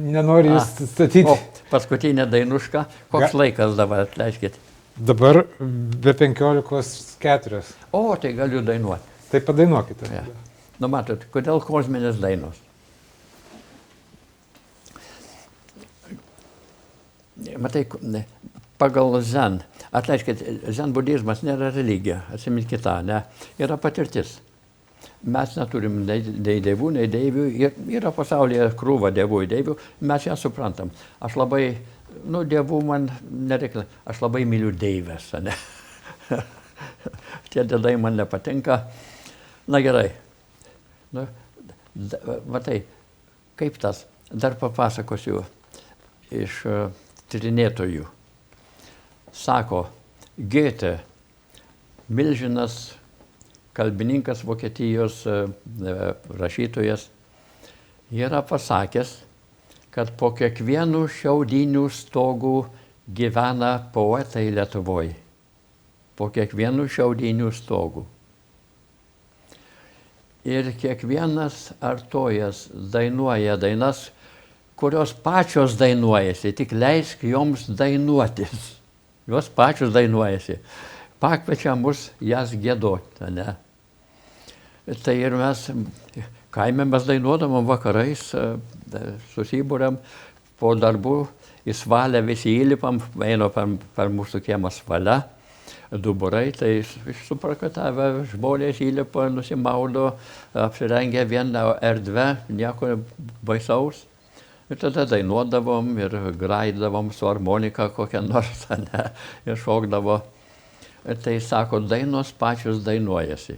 nenoriu jūs statyti. O, paskutinė dainuška, koks laikas dabar, atleiskit? Dabar be 15:04. O, tai galiu dainuoti. Tai padainuokite. Ja. Nu, matot, kodėl kosminės dainos? Matai, pagal Zen, atleiskit, Zen budizmas nėra religija, atsiminkite, ne, yra patirtis. Mes neturim nei dievų, nei deivių, yra pasaulyje krūva dievų ir deivių, mes ją suprantam. Aš labai, dievų man nereikia, aš labai myliu deivės, ne. Tie dievai man nepatinka. Na gerai, matai, kaip tas, dar papasakosiu iš tyrinėtojų. Sako, Goethe, milžinas, kalbininkas Vokietijos rašytojas, yra pasakęs, kad po kiekvienų šiaudinių stogų gyvena poetai Lietuvoje, po kiekvienų šiaudinių stogų. Ir kiekvienas artojas dainuoja dainas, kurios pačios dainuojasi, tik leisk joms dainuotis. Jos pačios dainuojasi. Pakviečia mus jas giedoti, ne? Tai ir mes, kaime mes dainuodavom vakarais, susibūrėm po darbų, į svalę visi įlipam, eina per mūsų kiemą svalia, duburai, tai suprakatavę žmonės įlipa, nusimaudo, apsirengę vieną erdvę, nieko baisaus. Ir tada dainuodavom ir graidavom su harmonika kokią nors, ne, ir šokdavo. Ir tai sako, dainos pačios dainuojasi.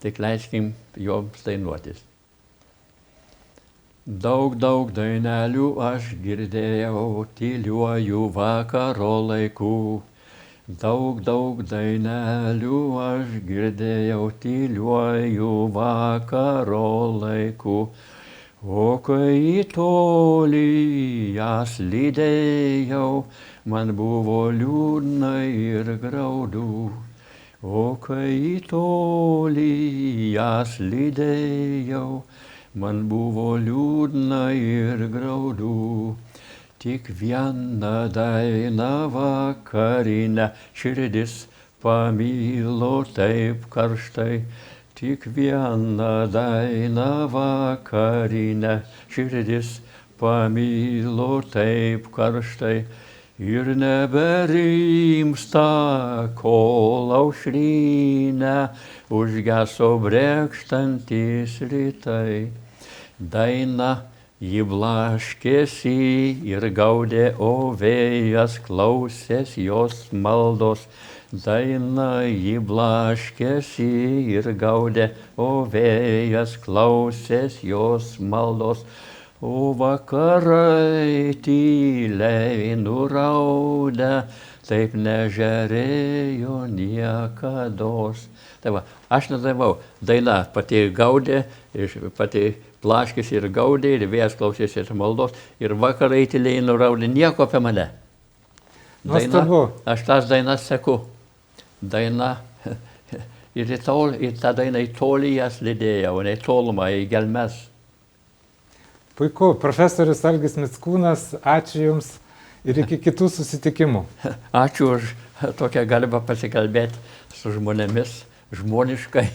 Tik leiskim joms dainuotis. Daug dainelių aš girdėjau tyliuoju vakaro laiku. Daug dainelių aš girdėjau tyliuoju vakaro laiku. O kai į tolį jas lydėjau, man buvo liūdna ir graudu. O kai į tolį jas lydėjau, man buvo liūdna ir graudu. Tik vieną dainą vakarinę širdis pamilo taip karštai. Tik vieną dainą vakarinę širdis pamilo taip karštai ir neberimsta, kol aušrinę užgeso brėkštantis rytai. Daina ji blaškėsi ir gaudė, o vėjas klausės jos maldos. Daina ji blaškėsi ir gaudė, o vėjas klausės jos maldos. O vakarai tyliai nuraudę, taip nežerėjo niekados. Tai va, aš nedainavau. Daina pati gaudė, pati blaškėsi ir gaudė, ir vėjas klausės jos maldos, ir vakarai tyliai nuraudė, nieko apie mane. Nuostabu. Aš tas dainas seku. Daina ir tą dainą į tolį jas lydėjau, ne į tolumą, į gelmes. Puiku, profesorius Algis Mickūnas, ačiū Jums ir iki kitų susitikimų. Ačiū už tokią galimą pasikalbėti su žmonėmis žmoniškai.